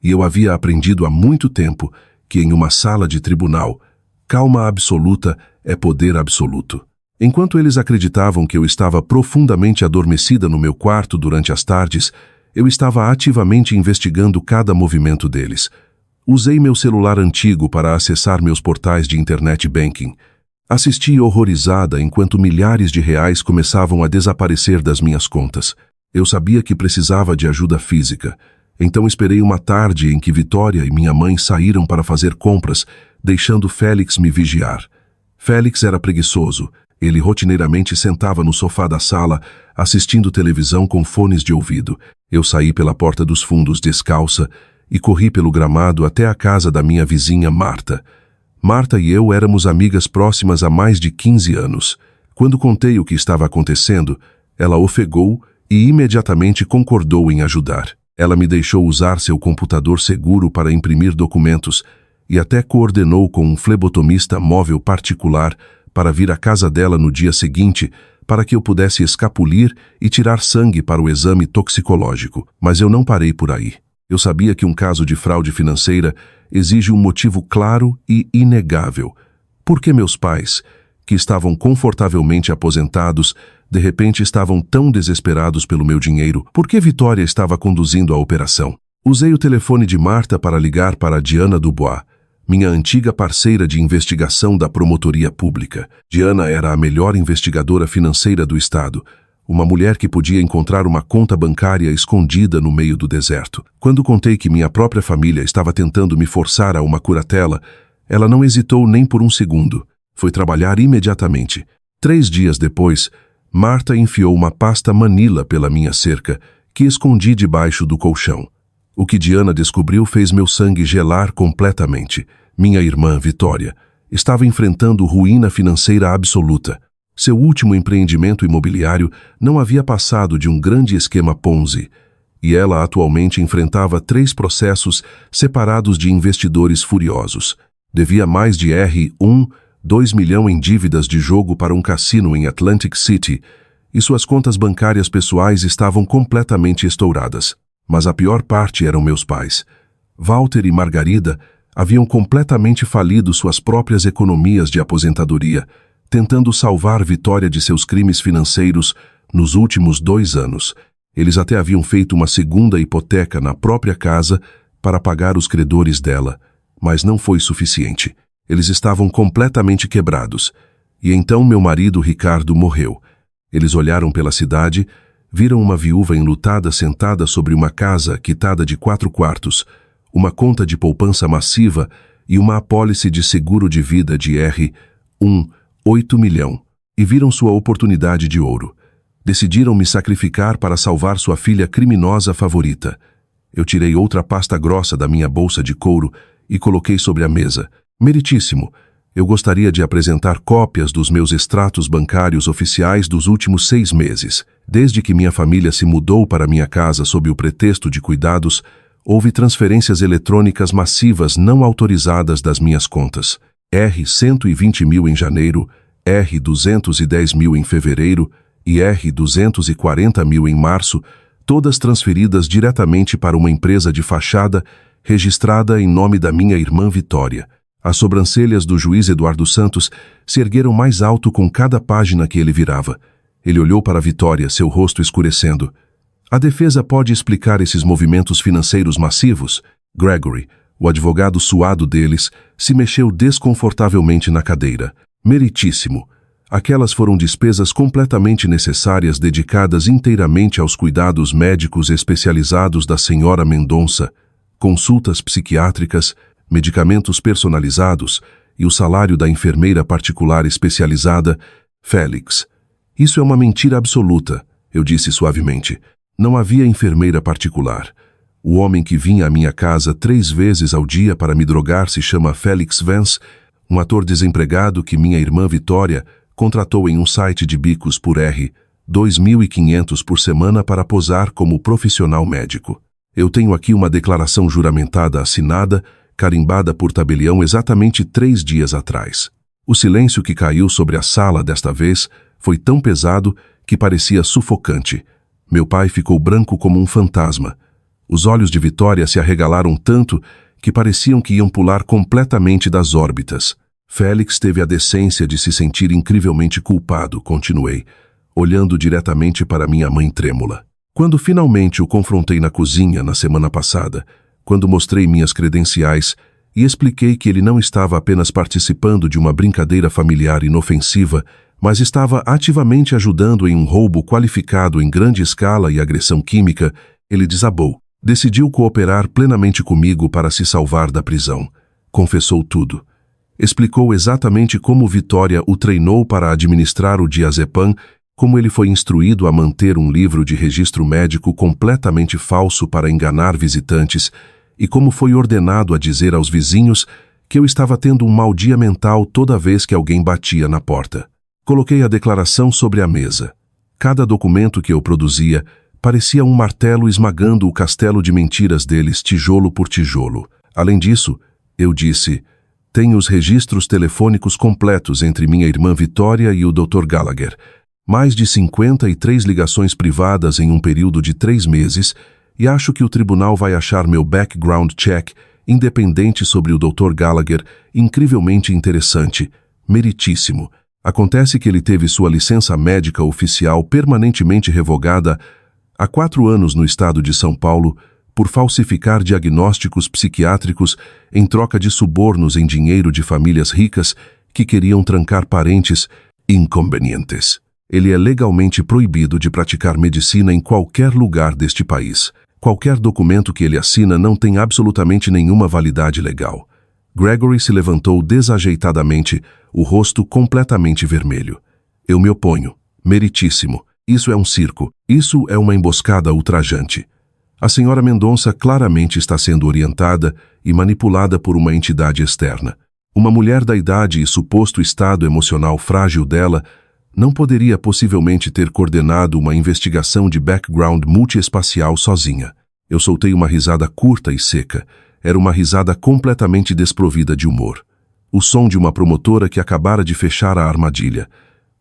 e eu havia aprendido há muito tempo que em uma sala de tribunal, calma absoluta é poder absoluto. Enquanto eles acreditavam que eu estava profundamente adormecida no meu quarto durante as tardes, eu estava ativamente investigando cada movimento deles. Usei meu celular antigo para acessar meus portais de internet banking. Assisti horrorizada enquanto milhares de reais começavam a desaparecer das minhas contas. Eu sabia que precisava de ajuda física. Então esperei uma tarde em que Vitória e minha mãe saíram para fazer compras, deixando Félix me vigiar. Félix era preguiçoso. Ele rotineiramente sentava no sofá da sala, assistindo televisão com fones de ouvido. Eu saí pela porta dos fundos descalça e corri pelo gramado até a casa da minha vizinha Marta. Marta e eu éramos amigas próximas há mais de 15 anos. Quando contei o que estava acontecendo, ela ofegou e imediatamente concordou em ajudar. Ela me deixou usar seu computador seguro para imprimir documentos e até coordenou com um flebotomista móvel particular para vir à casa dela no dia seguinte para que eu pudesse escapulir e tirar sangue para o exame toxicológico. Mas eu não parei por aí. Eu sabia que um caso de fraude financeira exige um motivo claro e inegável. Por que meus pais, que estavam confortavelmente aposentados, de repente estavam tão desesperados pelo meu dinheiro? Por que Vitória estava conduzindo a operação? Usei o telefone de Marta para ligar para Diana Dubois, minha antiga parceira de investigação da Promotoria Pública. Diana era a melhor investigadora financeira do estado, uma mulher que podia encontrar uma conta bancária escondida no meio do deserto. Quando contei que minha própria família estava tentando me forçar a uma curatela, ela não hesitou nem por um segundo. Foi trabalhar imediatamente. 3 dias depois, Marta enfiou uma pasta Manila pela minha cerca, que escondi debaixo do colchão. O que Diana descobriu fez meu sangue gelar completamente. Minha irmã, Vitória, estava enfrentando ruína financeira absoluta. Seu último empreendimento imobiliário não havia passado de um grande esquema Ponzi, e ela atualmente enfrentava 3 processos separados de investidores furiosos. Devia mais de R$2 milhão em dívidas de jogo para um cassino em Atlantic City, e suas contas bancárias pessoais estavam completamente estouradas. Mas a pior parte eram meus pais. Walter e Margarida haviam completamente falido suas próprias economias de aposentadoria, tentando salvar Vitória de seus crimes financeiros nos últimos 2 anos. Eles até haviam feito uma segunda hipoteca na própria casa para pagar os credores dela, mas não foi suficiente. Eles estavam completamente quebrados. E então meu marido Ricardo morreu. Eles olharam pela cidade, viram uma viúva enlutada sentada sobre uma casa quitada de 4 quartos, uma conta de poupança massiva e uma apólice de seguro de vida de R$8 milhão. E viram sua oportunidade de ouro. Decidiram me sacrificar para salvar sua filha criminosa favorita. Eu tirei outra pasta grossa da minha bolsa de couro e coloquei sobre a mesa. Meritíssimo, eu gostaria de apresentar cópias dos meus extratos bancários oficiais dos últimos 6 meses. Desde que minha família se mudou para minha casa sob o pretexto de cuidados, houve transferências eletrônicas massivas não autorizadas das minhas contas. R$120 mil em janeiro, R$210 mil em fevereiro e R$240 mil em março, todas transferidas diretamente para uma empresa de fachada registrada em nome da minha irmã Vitória. As sobrancelhas do juiz Eduardo Santos se ergueram mais alto com cada página que ele virava. Ele olhou para Vitória, seu rosto escurecendo. A defesa pode explicar esses movimentos financeiros massivos? Gregory, o advogado suado deles, se mexeu desconfortavelmente na cadeira. Meritíssimo. Aquelas foram despesas completamente necessárias dedicadas inteiramente aos cuidados médicos especializados da senhora Mendonça, consultas psiquiátricas, medicamentos personalizados e o salário da enfermeira particular especializada, Félix. Isso é uma mentira absoluta, eu disse suavemente. Não havia enfermeira particular. O homem que vinha à minha casa 3 vezes ao dia para me drogar se chama Félix Vance, um ator desempregado que minha irmã Vitória contratou em um site de bicos por R$2.500 por semana para posar como profissional médico. Eu tenho aqui uma declaração juramentada assinada, carimbada por tabelião exatamente 3 dias atrás. O silêncio que caiu sobre a sala desta vez foi tão pesado que parecia sufocante. Meu pai ficou branco como um fantasma. Os olhos de Vitória se arregalaram tanto que pareciam que iam pular completamente das órbitas. Félix teve a decência de se sentir incrivelmente culpado, continuei, olhando diretamente para minha mãe trêmula. Quando finalmente o confrontei na cozinha na semana passada, quando mostrei minhas credenciais e expliquei que ele não estava apenas participando de uma brincadeira familiar inofensiva, mas estava ativamente ajudando em um roubo qualificado em grande escala e agressão química, ele desabou. Decidiu cooperar plenamente comigo para se salvar da prisão. Confessou tudo. Explicou exatamente como Vitória o treinou para administrar o diazepam, como ele foi instruído a manter um livro de registro médico completamente falso para enganar visitantes e como foi ordenado a dizer aos vizinhos que eu estava tendo um mau dia mental toda vez que alguém batia na porta. Coloquei a declaração sobre a mesa. Cada documento que eu produzia parecia um martelo esmagando o castelo de mentiras deles tijolo por tijolo. Além disso, eu disse: tenho os registros telefônicos completos entre minha irmã Vitória e o Dr. Gallagher. Mais de 53 ligações privadas em um período de 3 meses, e acho que o tribunal vai achar meu background check, independente sobre o Dr. Gallagher, incrivelmente interessante, meritíssimo. Acontece que ele teve sua licença médica oficial permanentemente revogada há 4 anos no estado de São Paulo por falsificar diagnósticos psiquiátricos em troca de subornos em dinheiro de famílias ricas que queriam trancar parentes inconvenientes. Ele é legalmente proibido de praticar medicina em qualquer lugar deste país. Qualquer documento que ele assina não tem absolutamente nenhuma validade legal. Gregory se levantou desajeitadamente, o rosto completamente vermelho. Eu me oponho. Meritíssimo. Isso é um circo. Isso é uma emboscada ultrajante. A senhora Mendonça claramente está sendo orientada e manipulada por uma entidade externa. Uma mulher da idade e suposto estado emocional frágil dela não poderia possivelmente ter coordenado uma investigação de background multiespacial sozinha. Eu soltei uma risada curta e seca. Era uma risada completamente desprovida de humor. O som de uma promotora que acabara de fechar a armadilha.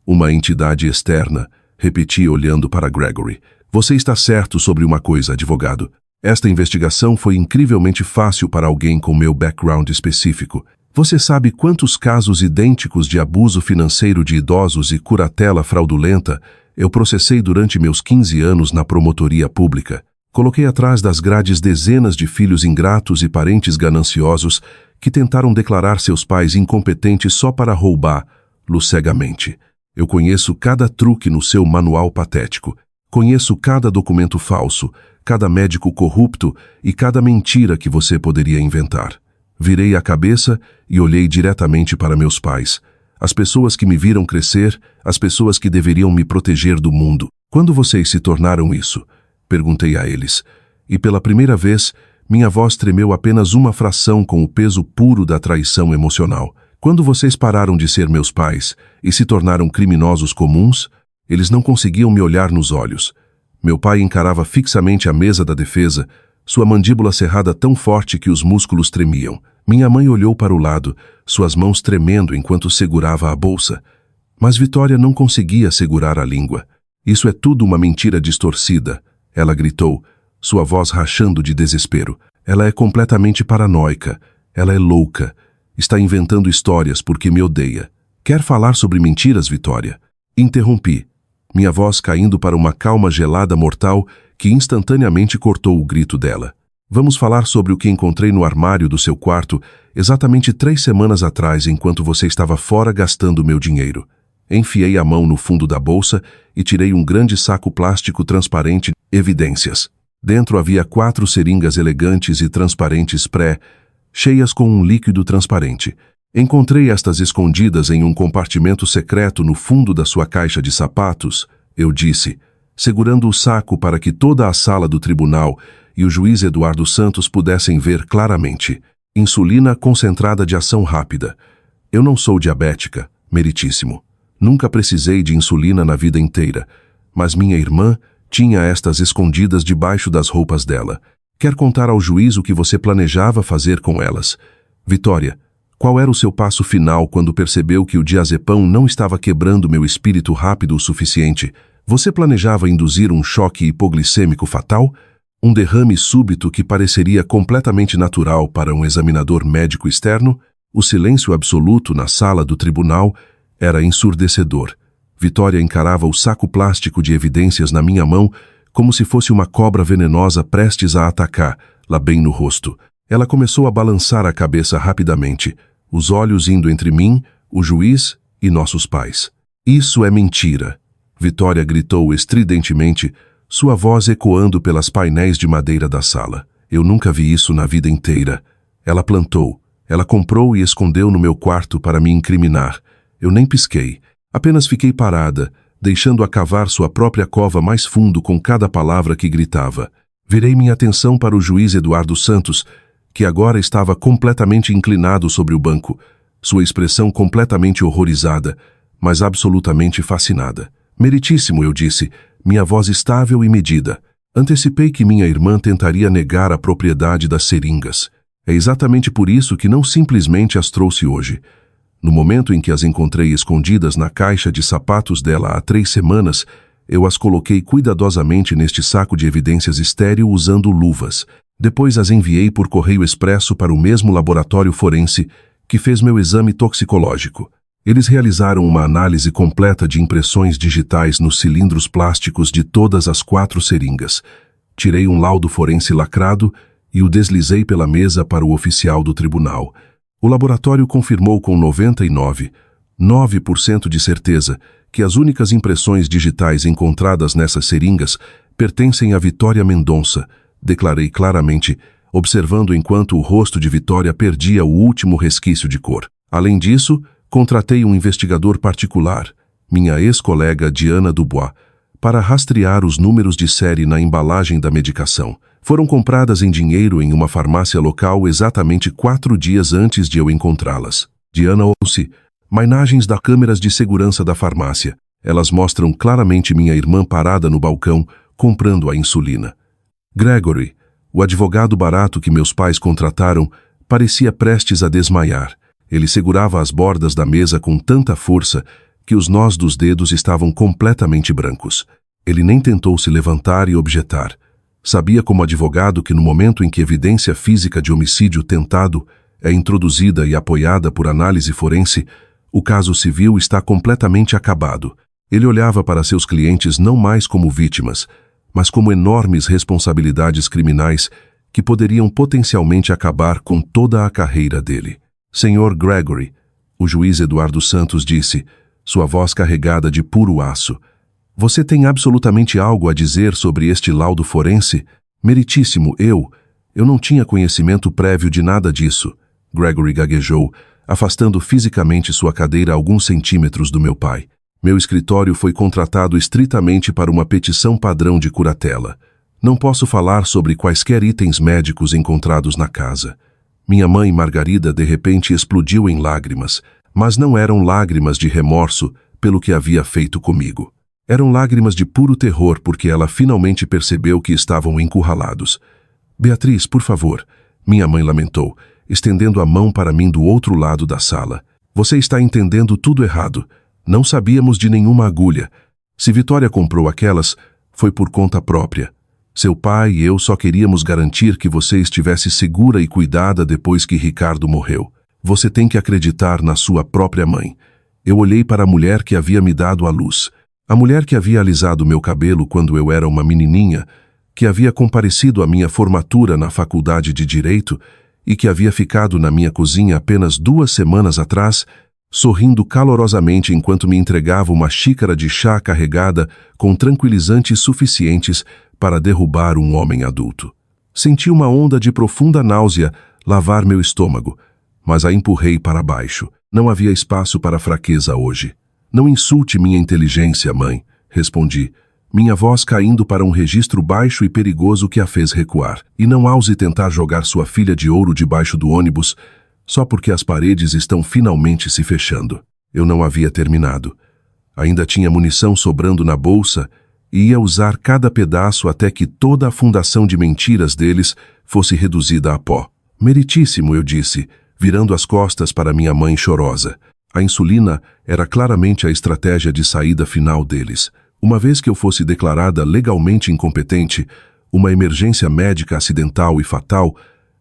Uma entidade externa, repeti olhando para Gregory. Você está certo sobre uma coisa, advogado. Esta investigação foi incrivelmente fácil para alguém com meu background específico. Você sabe quantos casos idênticos de abuso financeiro de idosos e curatela fraudulenta eu processei durante meus 15 anos na promotoria pública? Coloquei atrás das grades dezenas de filhos ingratos e parentes gananciosos que tentaram declarar seus pais incompetentes só para roubá-lo cegamente. Eu conheço cada truque no seu manual patético. Conheço cada documento falso, cada médico corrupto e cada mentira que você poderia inventar. Virei a cabeça e olhei diretamente para meus pais. As pessoas que me viram crescer, as pessoas que deveriam me proteger do mundo. Quando vocês se tornaram isso? Perguntei a eles. E pela primeira vez, minha voz tremeu apenas uma fração com o peso puro da traição emocional. Quando vocês pararam de ser meus pais e se tornaram criminosos comuns, eles não conseguiam me olhar nos olhos. Meu pai encarava fixamente a mesa da defesa, sua mandíbula cerrada tão forte que os músculos tremiam. Minha mãe olhou para o lado, suas mãos tremendo enquanto segurava a bolsa. Mas Vitória não conseguia segurar a língua. Isso é tudo uma mentira distorcida, ela gritou, sua voz rachando de desespero. Ela é completamente paranoica. Ela é louca. Está inventando histórias porque me odeia. Quer falar sobre mentiras, Vitória? Interrompi, minha voz caindo para uma calma gelada mortal que instantaneamente cortou o grito dela. Vamos falar sobre o que encontrei no armário do seu quarto exatamente 3 semanas atrás, enquanto você estava fora gastando meu dinheiro. Enfiei a mão no fundo da bolsa e tirei um grande saco plástico transparente de evidências. Dentro havia 4 seringas elegantes e transparentes cheias com um líquido transparente. Encontrei estas escondidas em um compartimento secreto no fundo da sua caixa de sapatos, eu disse, segurando o saco para que toda a sala do tribunal e o juiz Eduardo Santos pudessem ver claramente. Insulina concentrada de ação rápida. Eu não sou diabética, meritíssimo. Nunca precisei de insulina na vida inteira, mas minha irmã tinha estas escondidas debaixo das roupas dela. Quer contar ao juiz o que você planejava fazer com elas? Vitória, qual era o seu passo final quando percebeu que o diazepam não estava quebrando meu espírito rápido o suficiente? Você planejava induzir um choque hipoglicêmico fatal? Um derrame súbito que pareceria completamente natural para um examinador médico externo? O silêncio absoluto na sala do tribunal era ensurdecedor. Vitória encarava o saco plástico de evidências na minha mão como se fosse uma cobra venenosa prestes a atacar, lá bem no rosto. Ela começou a balançar a cabeça rapidamente, os olhos indo entre mim, o juiz e nossos pais. Isso é mentira, Vitória gritou estridentemente, sua voz ecoando pelas painéis de madeira da sala. Eu nunca vi isso na vida inteira. Ela plantou. Ela comprou e escondeu no meu quarto para me incriminar. Eu nem pisquei. Apenas fiquei parada, deixando-a cavar sua própria cova mais fundo com cada palavra que gritava. Virei minha atenção para o juiz Eduardo Santos, que agora estava completamente inclinado sobre o banco, sua expressão completamente horrorizada, mas absolutamente fascinada. Meritíssimo, eu disse, minha voz estável e medida. Antecipei que minha irmã tentaria negar a propriedade das seringas. É exatamente por isso que não simplesmente as trouxe hoje. No momento em que as encontrei escondidas na caixa de sapatos dela há 3 semanas, eu as coloquei cuidadosamente neste saco de evidências estéril usando luvas. Depois as enviei por correio expresso para o mesmo laboratório forense que fez meu exame toxicológico. Eles realizaram uma análise completa de impressões digitais nos cilindros plásticos de todas as 4 seringas. Tirei um laudo forense lacrado e o deslizei pela mesa para o oficial do tribunal. O laboratório confirmou com 99,9% de certeza que as únicas impressões digitais encontradas nessas seringas pertencem a Vitória Mendonça, declarei claramente, observando enquanto o rosto de Vitória perdia o último resquício de cor. Além disso, contratei um investigador particular, minha ex-colega Diana Dubois, para rastrear os números de série na embalagem da medicação. Foram compradas em dinheiro em uma farmácia local exatamente 4 dias antes de eu encontrá-las. Diana ouve imagens das câmeras de segurança da farmácia. Elas mostram claramente minha irmã parada no balcão, comprando a insulina. Gregory, o advogado barato que meus pais contrataram, parecia prestes a desmaiar. Ele segurava as bordas da mesa com tanta força que os nós dos dedos estavam completamente brancos. Ele nem tentou se levantar e objetar. Sabia como advogado que no momento em que evidência física de homicídio tentado é introduzida e apoiada por análise forense, o caso civil está completamente acabado. Ele olhava para seus clientes não mais como vítimas, mas como enormes responsabilidades criminais que poderiam potencialmente acabar com toda a carreira dele. Senhor Gregory, o juiz Eduardo Santos disse, sua voz carregada de puro aço. Você tem absolutamente algo a dizer sobre este laudo forense? Meritíssimo, eu não tinha conhecimento prévio de nada disso. Gregory gaguejou, afastando fisicamente sua cadeira alguns centímetros do meu pai. Meu escritório foi contratado estritamente para uma petição padrão de curatela. Não posso falar sobre quaisquer itens médicos encontrados na casa. Minha mãe, Margarida, de repente explodiu em lágrimas, mas não eram lágrimas de remorso pelo que havia feito comigo. Eram lágrimas de puro terror porque ela finalmente percebeu que estavam encurralados. Beatriz, por favor, minha mãe lamentou, estendendo a mão para mim do outro lado da sala. Você está entendendo tudo errado. Não sabíamos de nenhuma agulha. Se Vitória comprou aquelas, foi por conta própria. Seu pai e eu só queríamos garantir que você estivesse segura e cuidada depois que Ricardo morreu. Você tem que acreditar na sua própria mãe. Eu olhei para a mulher que havia me dado à luz. A mulher que havia alisado meu cabelo quando eu era uma menininha, que havia comparecido à minha formatura na faculdade de Direito e que havia ficado na minha cozinha apenas 2 semanas atrás, sorrindo calorosamente enquanto me entregava uma xícara de chá carregada com tranquilizantes suficientes para derrubar um homem adulto. Senti uma onda de profunda náusea lavar meu estômago, mas a empurrei para baixo. Não havia espaço para fraqueza hoje. Não insulte minha inteligência, mãe, respondi, minha voz caindo para um registro baixo e perigoso que a fez recuar. E não ouse tentar jogar sua filha de ouro debaixo do ônibus, só porque as paredes estão finalmente se fechando. Eu não havia terminado. Ainda tinha munição sobrando na bolsa e ia usar cada pedaço até que toda a fundação de mentiras deles fosse reduzida a pó. Meritíssimo, eu disse, virando as costas para minha mãe chorosa. A insulina era claramente a estratégia de saída final deles. Uma vez que eu fosse declarada legalmente incompetente, uma emergência médica acidental e fatal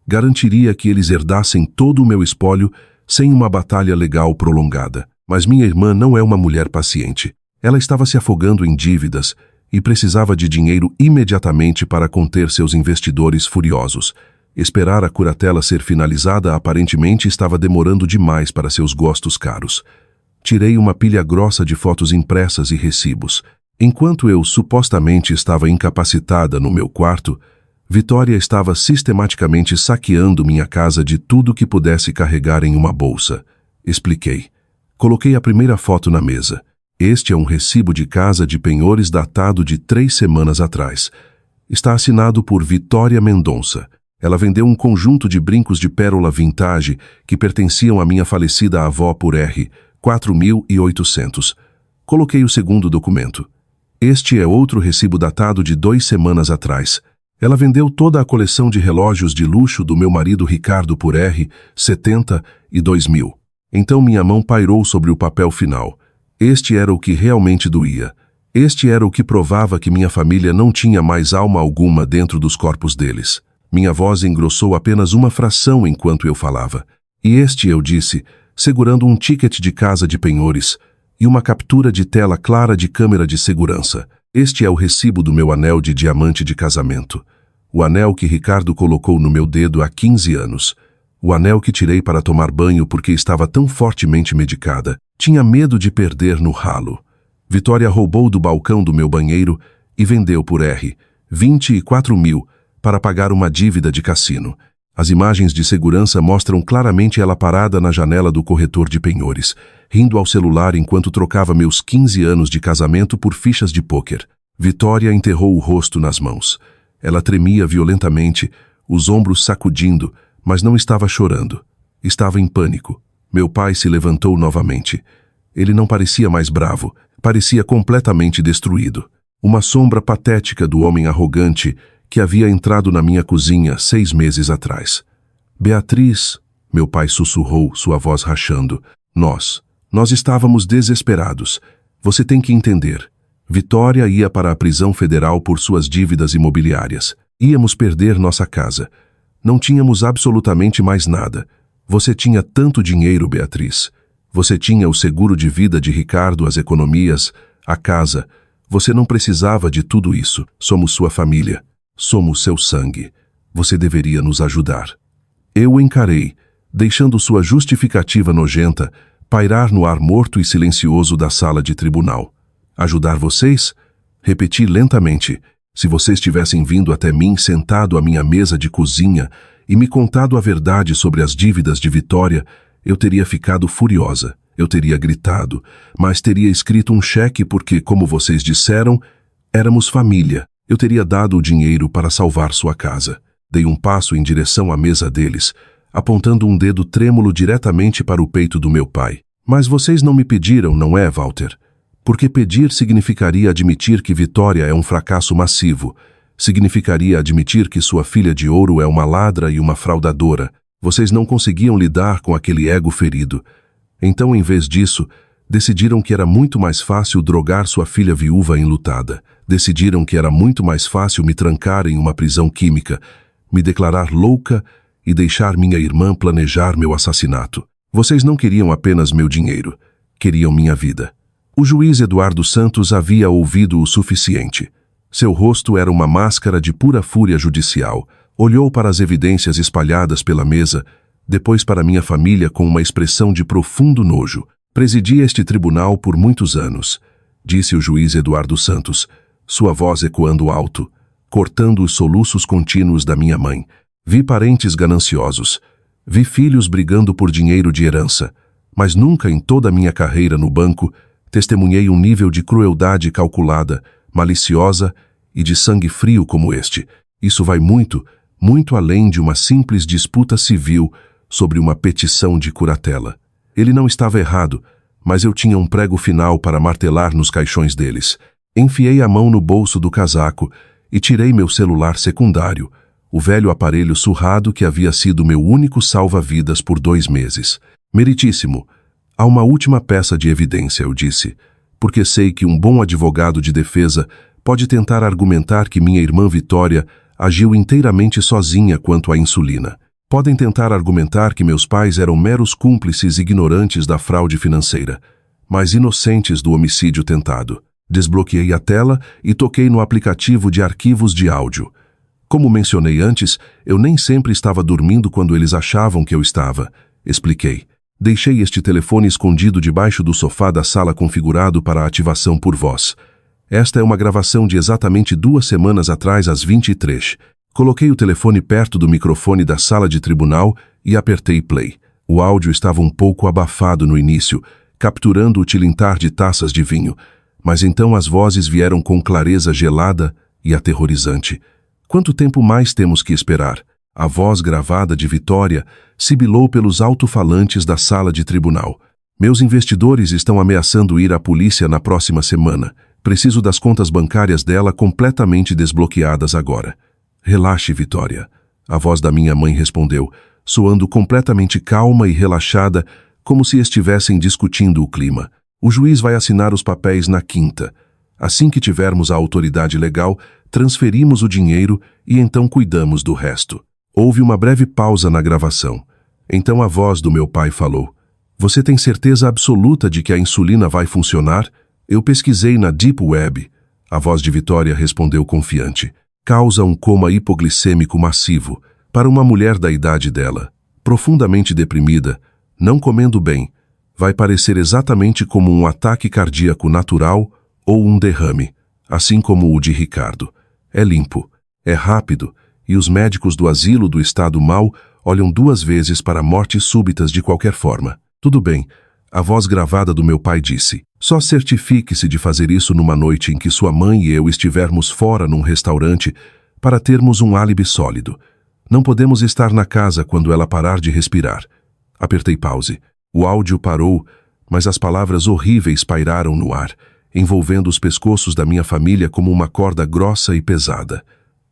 garantiria que eles herdassem todo o meu espólio sem uma batalha legal prolongada. Mas minha irmã não é uma mulher paciente. Ela estava se afogando em dívidas e precisava de dinheiro imediatamente para conter seus investidores furiosos. Esperar a curatela ser finalizada aparentemente estava demorando demais para seus gostos caros. Tirei uma pilha grossa de fotos impressas e recibos. Enquanto eu supostamente estava incapacitada no meu quarto, Vitória estava sistematicamente saqueando minha casa de tudo que pudesse carregar em uma bolsa. Expliquei. Coloquei a primeira foto na mesa. Este é um recibo de casa de penhores datado de 3 semanas atrás. Está assinado por Vitória Mendonça. Ela vendeu um conjunto de brincos de pérola vintage que pertenciam à minha falecida avó por R$ 4.800. Coloquei o segundo documento. Este é outro recibo datado de 2 semanas atrás. Ela vendeu toda a coleção de relógios de luxo do meu marido Ricardo por R$ 72.000. Então minha mão pairou sobre o papel final. Este era o que realmente doía. Este era o que provava que minha família não tinha mais alma alguma dentro dos corpos deles. Minha voz engrossou apenas uma fração enquanto eu falava. E este, eu disse, segurando um ticket de casa de penhores e uma captura de tela clara de câmera de segurança. Este é o recibo do meu anel de diamante de casamento. O anel que Ricardo colocou no meu dedo há 15 anos. O anel que tirei para tomar banho porque estava tão fortemente medicada. Tinha medo de perder no ralo. Vitória roubou do balcão do meu banheiro e vendeu por R$ 24.000 para pagar uma dívida de cassino. As imagens de segurança mostram claramente ela parada na janela do corretor de penhores, rindo ao celular enquanto trocava meus 15 anos de casamento por fichas de pôquer. Vitória enterrou o rosto nas mãos. Ela tremia violentamente, os ombros sacudindo, mas não estava chorando. Estava em pânico. Meu pai se levantou novamente. Ele não parecia mais bravo, parecia completamente destruído. Uma sombra patética do homem arrogante que havia entrado na minha cozinha 6 meses atrás. Beatriz, meu pai sussurrou, sua voz rachando. Nós estávamos desesperados. Você tem que entender. Vitória ia para a prisão federal por suas dívidas imobiliárias. Íamos perder nossa casa. Não tínhamos absolutamente mais nada. Você tinha tanto dinheiro, Beatriz. Você tinha o seguro de vida de Ricardo, as economias, a casa. Você não precisava de tudo isso. Somos sua família. Somos seu sangue. Você deveria nos ajudar. Eu o encarei, deixando sua justificativa nojenta pairar no ar morto e silencioso da sala de tribunal. Ajudar vocês? Repeti lentamente. Se vocês tivessem vindo até mim sentado à minha mesa de cozinha e me contado a verdade sobre as dívidas de Vitória, eu teria ficado furiosa. Eu teria gritado, mas teria escrito um cheque porque, como vocês disseram, éramos família. Eu teria dado o dinheiro para salvar sua casa. Dei um passo em direção à mesa deles, apontando um dedo trêmulo diretamente para o peito do meu pai. Mas vocês não me pediram, não é, Walter? Porque pedir significaria admitir que Vitória é um fracasso massivo. Significaria admitir que sua filha de ouro é uma ladra e uma fraudadora. Vocês não conseguiam lidar com aquele ego ferido. Então, em vez disso, decidiram que era muito mais fácil drogar sua filha viúva enlutada. Decidiram que era muito mais fácil me trancar em uma prisão química, me declarar louca e deixar minha irmã planejar meu assassinato. Vocês não queriam apenas meu dinheiro, queriam minha vida. O juiz Eduardo Santos havia ouvido o suficiente. Seu rosto era uma máscara de pura fúria judicial. Olhou para as evidências espalhadas pela mesa, depois para minha família com uma expressão de profundo nojo. Presidi este tribunal por muitos anos, disse o juiz Eduardo Santos, sua voz ecoando alto, cortando os soluços contínuos da minha mãe. Vi parentes gananciosos. Vi filhos brigando por dinheiro de herança. Mas nunca em toda a minha carreira no banco testemunhei um nível de crueldade calculada, maliciosa e de sangue frio como este. Isso vai muito, muito além de uma simples disputa civil sobre uma petição de curatela. Ele não estava errado, mas eu tinha um prego final para martelar nos caixões deles. Enfiei a mão no bolso do casaco e tirei meu celular secundário, o velho aparelho surrado que havia sido meu único salva-vidas por 2 meses. Meritíssimo, há uma última peça de evidência, eu disse, porque sei que um bom advogado de defesa pode tentar argumentar que minha irmã Vitória agiu inteiramente sozinha quanto à insulina. Podem tentar argumentar que meus pais eram meros cúmplices ignorantes da fraude financeira, mas inocentes do homicídio tentado. Desbloqueei a tela e toquei no aplicativo de arquivos de áudio. Como mencionei antes, eu nem sempre estava dormindo quando eles achavam que eu estava. Expliquei. Deixei este telefone escondido debaixo do sofá da sala configurado para a ativação por voz. Esta é uma gravação de exatamente 2 semanas atrás às 23. Coloquei o telefone perto do microfone da sala de tribunal e apertei play. O áudio estava um pouco abafado no início, capturando o tilintar de taças de vinho, mas então as vozes vieram com clareza gelada e aterrorizante. Quanto tempo mais temos que esperar? A voz gravada de Vitória sibilou pelos alto-falantes da sala de tribunal. Meus investidores estão ameaçando ir à polícia na próxima semana. Preciso das contas bancárias dela completamente desbloqueadas agora. Relaxe, Vitória. A voz da minha mãe respondeu, soando completamente calma e relaxada, como se estivessem discutindo o clima. O juiz vai assinar os papéis na quinta. Assim que tivermos a autoridade legal, transferimos o dinheiro e então cuidamos do resto. Houve uma breve pausa na gravação. Então a voz do meu pai falou: "Você tem certeza absoluta de que a insulina vai funcionar? Eu pesquisei na Deep Web." A voz de Vitória respondeu confiante: "Causa um coma hipoglicêmico massivo para uma mulher da idade dela, profundamente deprimida, não comendo bem. Vai parecer exatamente como um ataque cardíaco natural ou um derrame, assim como o de Ricardo. É limpo, é rápido, e os médicos do asilo do estado mau olham 2 vezes para mortes súbitas de qualquer forma. Tudo bem." A voz gravada do meu pai disse: "Só certifique-se de fazer isso numa noite em que sua mãe e eu estivermos fora num restaurante para termos um álibi sólido. Não podemos estar na casa quando ela parar de respirar." Apertei pause. O áudio parou, mas as palavras horríveis pairaram no ar, envolvendo os pescoços da minha família como uma corda grossa e pesada.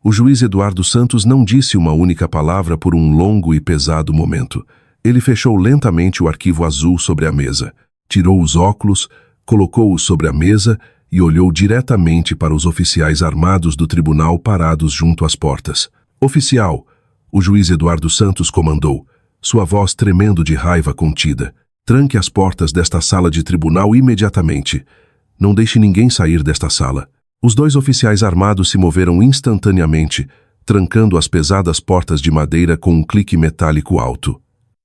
O juiz Eduardo Santos não disse uma única palavra por um longo e pesado momento. Ele fechou lentamente o arquivo azul sobre a mesa, tirou os óculos, colocou-os sobre a mesa e olhou diretamente para os oficiais armados do tribunal parados junto às portas. "Oficial", o juiz Eduardo Santos comandou, sua voz tremendo de raiva contida, "tranque as portas desta sala de tribunal imediatamente. Não deixe ninguém sair desta sala." Os 2 oficiais armados se moveram instantaneamente, trancando as pesadas portas de madeira com um clique metálico alto.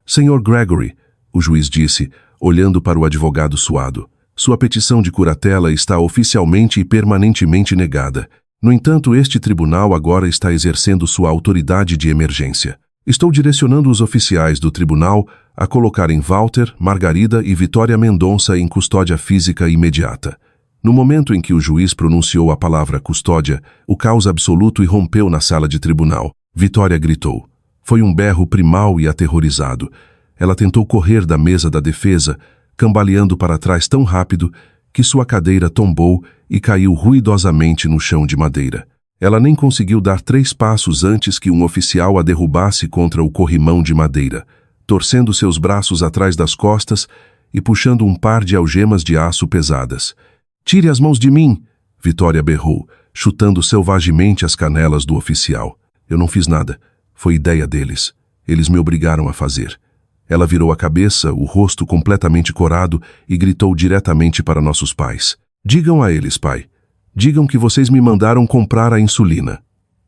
"Sr. Gregory", o juiz disse, olhando para o advogado suado, "sua petição de curatela está oficialmente e permanentemente negada. No entanto, este tribunal agora está exercendo sua autoridade de emergência. Estou direcionando os oficiais do tribunal a colocarem Walter, Margarida e Vitória Mendonça em custódia física imediata." No momento em que o juiz pronunciou a palavra custódia, o caos absoluto irrompeu na sala de tribunal. Vitória gritou. Foi um berro primal e aterrorizado. Ela tentou correr da mesa da defesa, cambaleando para trás tão rápido que sua cadeira tombou e caiu ruidosamente no chão de madeira. Ela nem conseguiu dar 3 passos antes que um oficial a derrubasse contra o corrimão de madeira, torcendo seus braços atrás das costas e puxando um par de algemas de aço pesadas. "Tire as mãos de mim!" Vitória berrou, chutando selvagemente as canelas do oficial. "Eu não fiz nada. Foi ideia deles. Eles me obrigaram a fazer." Ela virou a cabeça, o rosto completamente corado, e gritou diretamente para nossos pais. "Digam a eles, pai. Digam que vocês me mandaram comprar a insulina.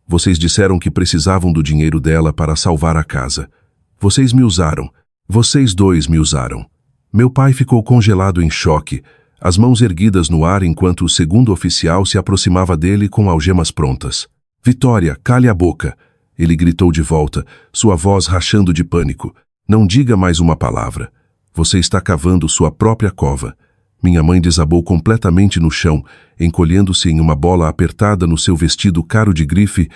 Vocês disseram que precisavam do dinheiro dela para salvar a casa. Vocês me usaram. Vocês 2 me usaram." Meu pai ficou congelado em choque, as mãos erguidas no ar enquanto o segundo oficial se aproximava dele com algemas prontas. "Vitória, cale a boca!" Ele gritou de volta, sua voz rachando de pânico. "Não diga mais uma palavra. Você está cavando sua própria cova." Minha mãe desabou completamente no chão, encolhendo-se em uma bola apertada no seu vestido caro de grife,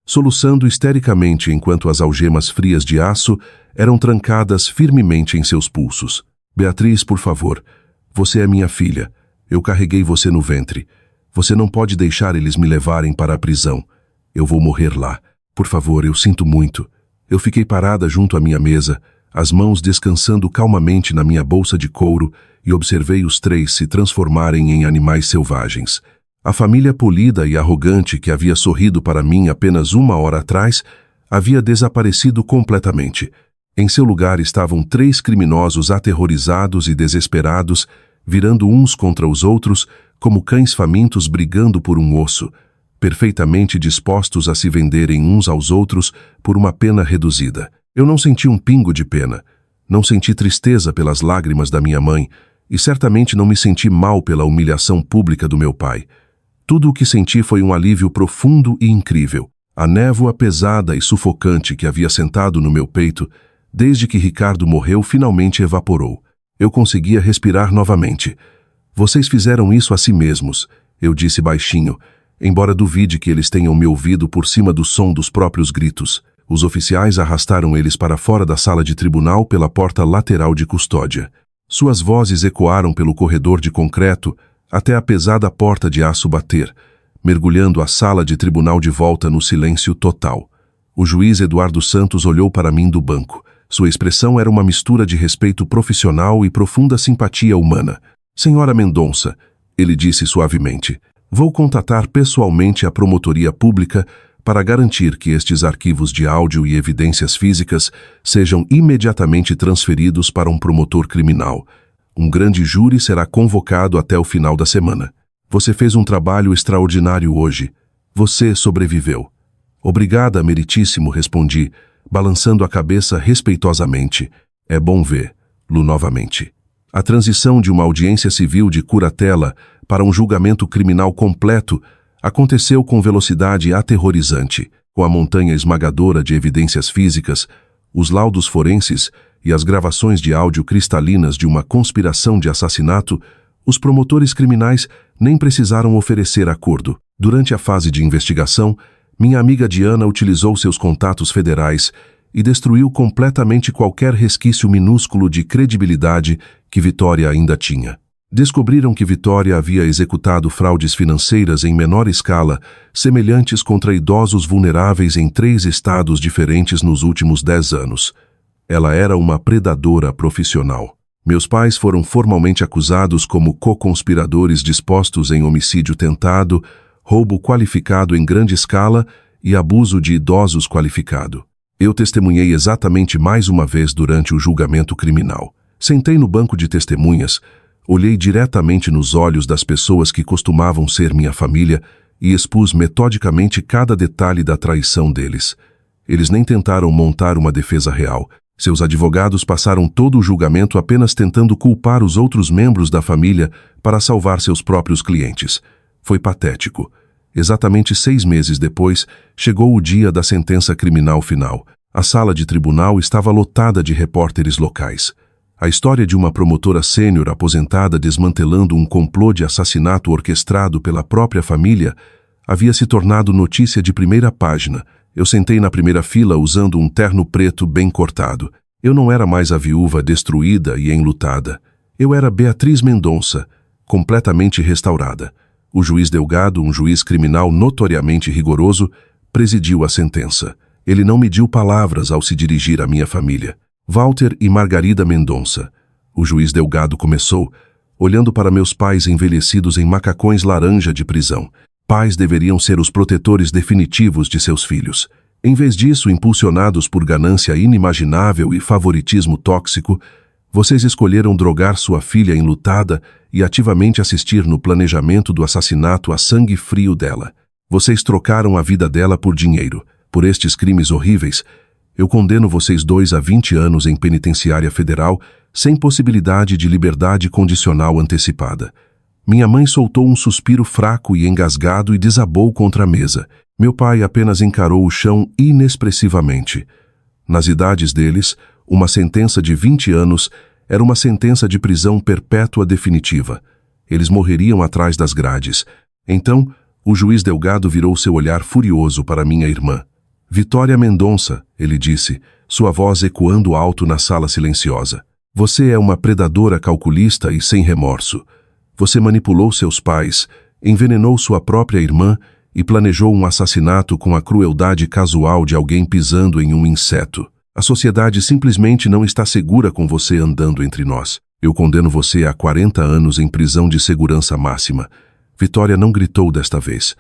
soluçando histericamente enquanto as algemas frias de aço eram trancadas firmemente em seus pulsos. "Beatriz, por favor. Você é minha filha. Eu carreguei você no ventre. Você não pode deixar eles me levarem para a prisão. Eu vou morrer lá. Por favor, eu sinto muito." Eu fiquei parada junto à minha mesa, as mãos descansando calmamente na minha bolsa de couro, e observei os 3 se transformarem em animais selvagens. A família polida e arrogante que havia sorrido para mim apenas 1 hora atrás havia desaparecido completamente. Em seu lugar estavam 3 criminosos aterrorizados e desesperados, virando uns contra os outros como cães famintos brigando por um osso, perfeitamente dispostos a se venderem uns aos outros por uma pena reduzida. Eu não senti um pingo de pena, não senti tristeza pelas lágrimas da minha mãe e certamente não me senti mal pela humilhação pública do meu pai. Tudo o que senti foi um alívio profundo e incrível. A névoa pesada e sufocante que havia sentado no meu peito, desde que Ricardo morreu, finalmente evaporou. Eu conseguia respirar novamente. Vocês fizeram isso a si mesmos, eu disse baixinho, embora duvide que eles tenham me ouvido por cima do som dos próprios gritos. Os oficiais arrastaram eles para fora da sala de tribunal pela porta lateral de custódia. Suas vozes ecoaram pelo corredor de concreto até a pesada porta de aço bater, mergulhando a sala de tribunal de volta no silêncio total. O juiz Eduardo Santos olhou para mim do banco. Sua expressão era uma mistura de respeito profissional e profunda simpatia humana. Senhora Mendonça, ele disse suavemente, vou contatar pessoalmente a promotoria pública para garantir que estes arquivos de áudio e evidências físicas sejam imediatamente transferidos para um promotor criminal. Um grande júri será convocado até o final da semana. Você fez um trabalho extraordinário hoje. Você sobreviveu. Obrigada, meritíssimo, respondi, balançando a cabeça respeitosamente. É bom vê-lo novamente. A transição de uma audiência civil de curatela para um julgamento criminal completo aconteceu com velocidade aterrorizante. Com a montanha esmagadora de evidências físicas, os laudos forenses e as gravações de áudio cristalinas de uma conspiração de assassinato, os promotores criminais nem precisaram oferecer acordo. Durante a fase de investigação, minha amiga Diana utilizou seus contatos federais e destruiu completamente qualquer resquício minúsculo de credibilidade que Vitória ainda tinha. Descobriram que Vitória havia executado fraudes financeiras em menor escala, semelhantes contra idosos vulneráveis em 3 estados diferentes nos últimos 10 anos. Ela era uma predadora profissional. Meus pais foram formalmente acusados como co-conspiradores dispostos em homicídio tentado, roubo qualificado em grande escala e abuso de idosos qualificado. Eu testemunhei exatamente mais uma vez durante o julgamento criminal. Sentei no banco de testemunhas, olhei diretamente nos olhos das pessoas que costumavam ser minha família e expus metodicamente cada detalhe da traição deles. Eles nem tentaram montar uma defesa real. Seus advogados passaram todo o julgamento apenas tentando culpar os outros membros da família para salvar seus próprios clientes. Foi patético. Exatamente 6 meses depois, chegou o dia da sentença criminal final. A sala de tribunal estava lotada de repórteres locais. A história de uma promotora sênior aposentada desmantelando um complô de assassinato orquestrado pela própria família havia se tornado notícia de primeira página. Eu sentei na primeira fila usando um terno preto bem cortado. Eu não era mais a viúva destruída e enlutada. Eu era Beatriz Mendonça, completamente restaurada. O juiz Delgado, um juiz criminal notoriamente rigoroso, presidiu a sentença. Ele não mediu palavras ao se dirigir à minha família. Walter e Margarida Mendonça. O juiz Delgado começou, olhando para meus pais envelhecidos em macacões laranja de prisão. Pais deveriam ser os protetores definitivos de seus filhos. Em vez disso, impulsionados por ganância inimaginável e favoritismo tóxico, vocês escolheram drogar sua filha enlutada e ativamente assistir no planejamento do assassinato a sangue frio dela. Vocês trocaram a vida dela por dinheiro. Por estes crimes horríveis, eu condeno vocês 2 a 20 anos em penitenciária federal, sem possibilidade de liberdade condicional antecipada. Minha mãe soltou um suspiro fraco e engasgado e desabou contra a mesa. Meu pai apenas encarou o chão inexpressivamente. Nas idades deles, uma sentença de 20 anos era uma sentença de prisão perpétua definitiva. Eles morreriam atrás das grades. Então, o juiz Delgado virou seu olhar furioso para minha irmã. Vitória Mendonça, ele disse, sua voz ecoando alto na sala silenciosa. Você é uma predadora calculista e sem remorso. Você manipulou seus pais, envenenou sua própria irmã e planejou um assassinato com a crueldade casual de alguém pisando em um inseto. A sociedade simplesmente não está segura com você andando entre nós. Eu condeno você a 40 anos em prisão de segurança máxima. Vitória não gritou desta vez.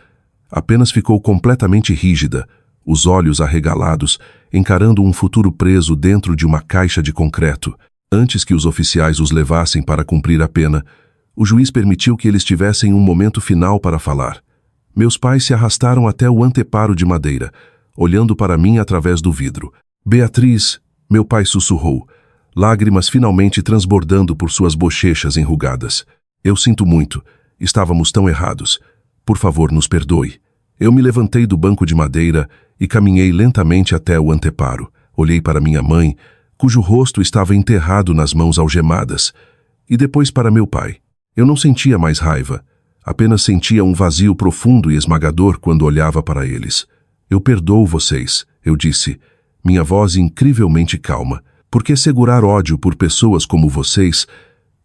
Apenas ficou completamente rígida, os olhos arregalados, encarando um futuro preso dentro de uma caixa de concreto. Antes que os oficiais os levassem para cumprir a pena, o juiz permitiu que eles tivessem um momento final para falar. Meus pais se arrastaram até o anteparo de madeira, olhando para mim através do vidro. Beatriz, meu pai sussurrou, lágrimas finalmente transbordando por suas bochechas enrugadas. Eu sinto muito, estávamos tão errados. Por favor, nos perdoe. Eu me levantei do banco de madeira e caminhei lentamente até o anteparo. Olhei para minha mãe, cujo rosto estava enterrado nas mãos algemadas, e depois para meu pai. Eu não sentia mais raiva, apenas sentia um vazio profundo e esmagador quando olhava para eles. Eu perdoo vocês, eu disse, minha voz incrivelmente calma, porque segurar ódio por pessoas como vocês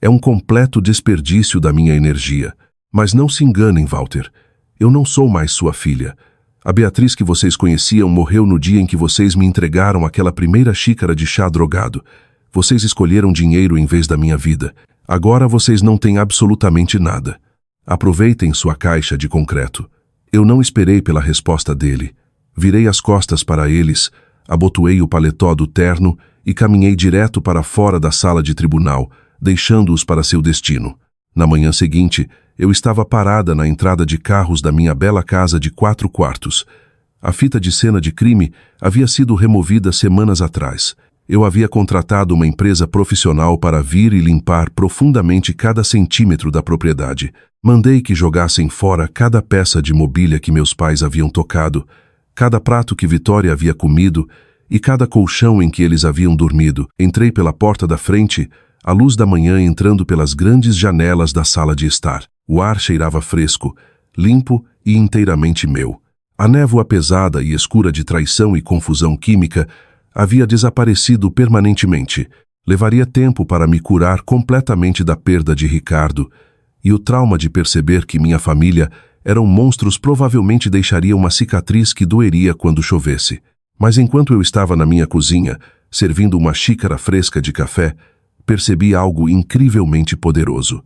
é um completo desperdício da minha energia. Mas não se enganem, Walter. Eu não sou mais sua filha. A Beatriz que vocês conheciam morreu no dia em que vocês me entregaram aquela primeira xícara de chá drogado. Vocês escolheram dinheiro em vez da minha vida. Agora vocês não têm absolutamente nada. Aproveitem sua caixa de concreto. Eu não esperei pela resposta dele. Virei as costas para eles, abotoei o paletó do terno e caminhei direto para fora da sala de tribunal, deixando-os para seu destino. Na manhã seguinte, eu estava parada na entrada de carros da minha bela casa de 4 quartos. A fita de cena de crime havia sido removida semanas atrás. Eu havia contratado uma empresa profissional para vir e limpar profundamente cada centímetro da propriedade. Mandei que jogassem fora cada peça de mobília que meus pais haviam tocado, cada prato que Vitória havia comido e cada colchão em que eles haviam dormido. Entrei pela porta da frente, a luz da manhã entrando pelas grandes janelas da sala de estar. O ar cheirava fresco, limpo e inteiramente meu. A névoa pesada e escura de traição e confusão química havia desaparecido permanentemente. Levaria tempo para me curar completamente da perda de Ricardo, e o trauma de perceber que minha família eram monstros provavelmente deixaria uma cicatriz que doeria quando chovesse. Mas enquanto eu estava na minha cozinha, servindo uma xícara fresca de café, percebi algo incrivelmente poderoso.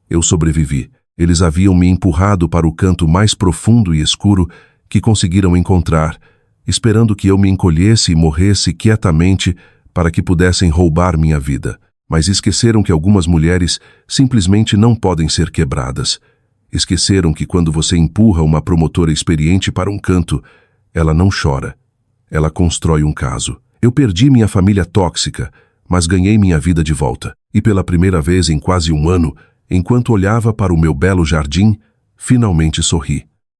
Eu sobrevivi. Eles haviam me empurrado para o canto mais profundo e escuro que conseguiram encontrar, esperando que eu me encolhesse e morresse quietamente para que pudessem roubar minha vida. Mas esqueceram que algumas mulheres simplesmente não podem ser quebradas. Esqueceram que quando você empurra uma promotora experiente para um canto, ela não chora. Ela constrói um caso. Eu perdi minha família tóxica, mas ganhei minha vida de volta. E pela primeira vez em quase um ano, enquanto olhava para o meu belo jardim, finalmente sorri.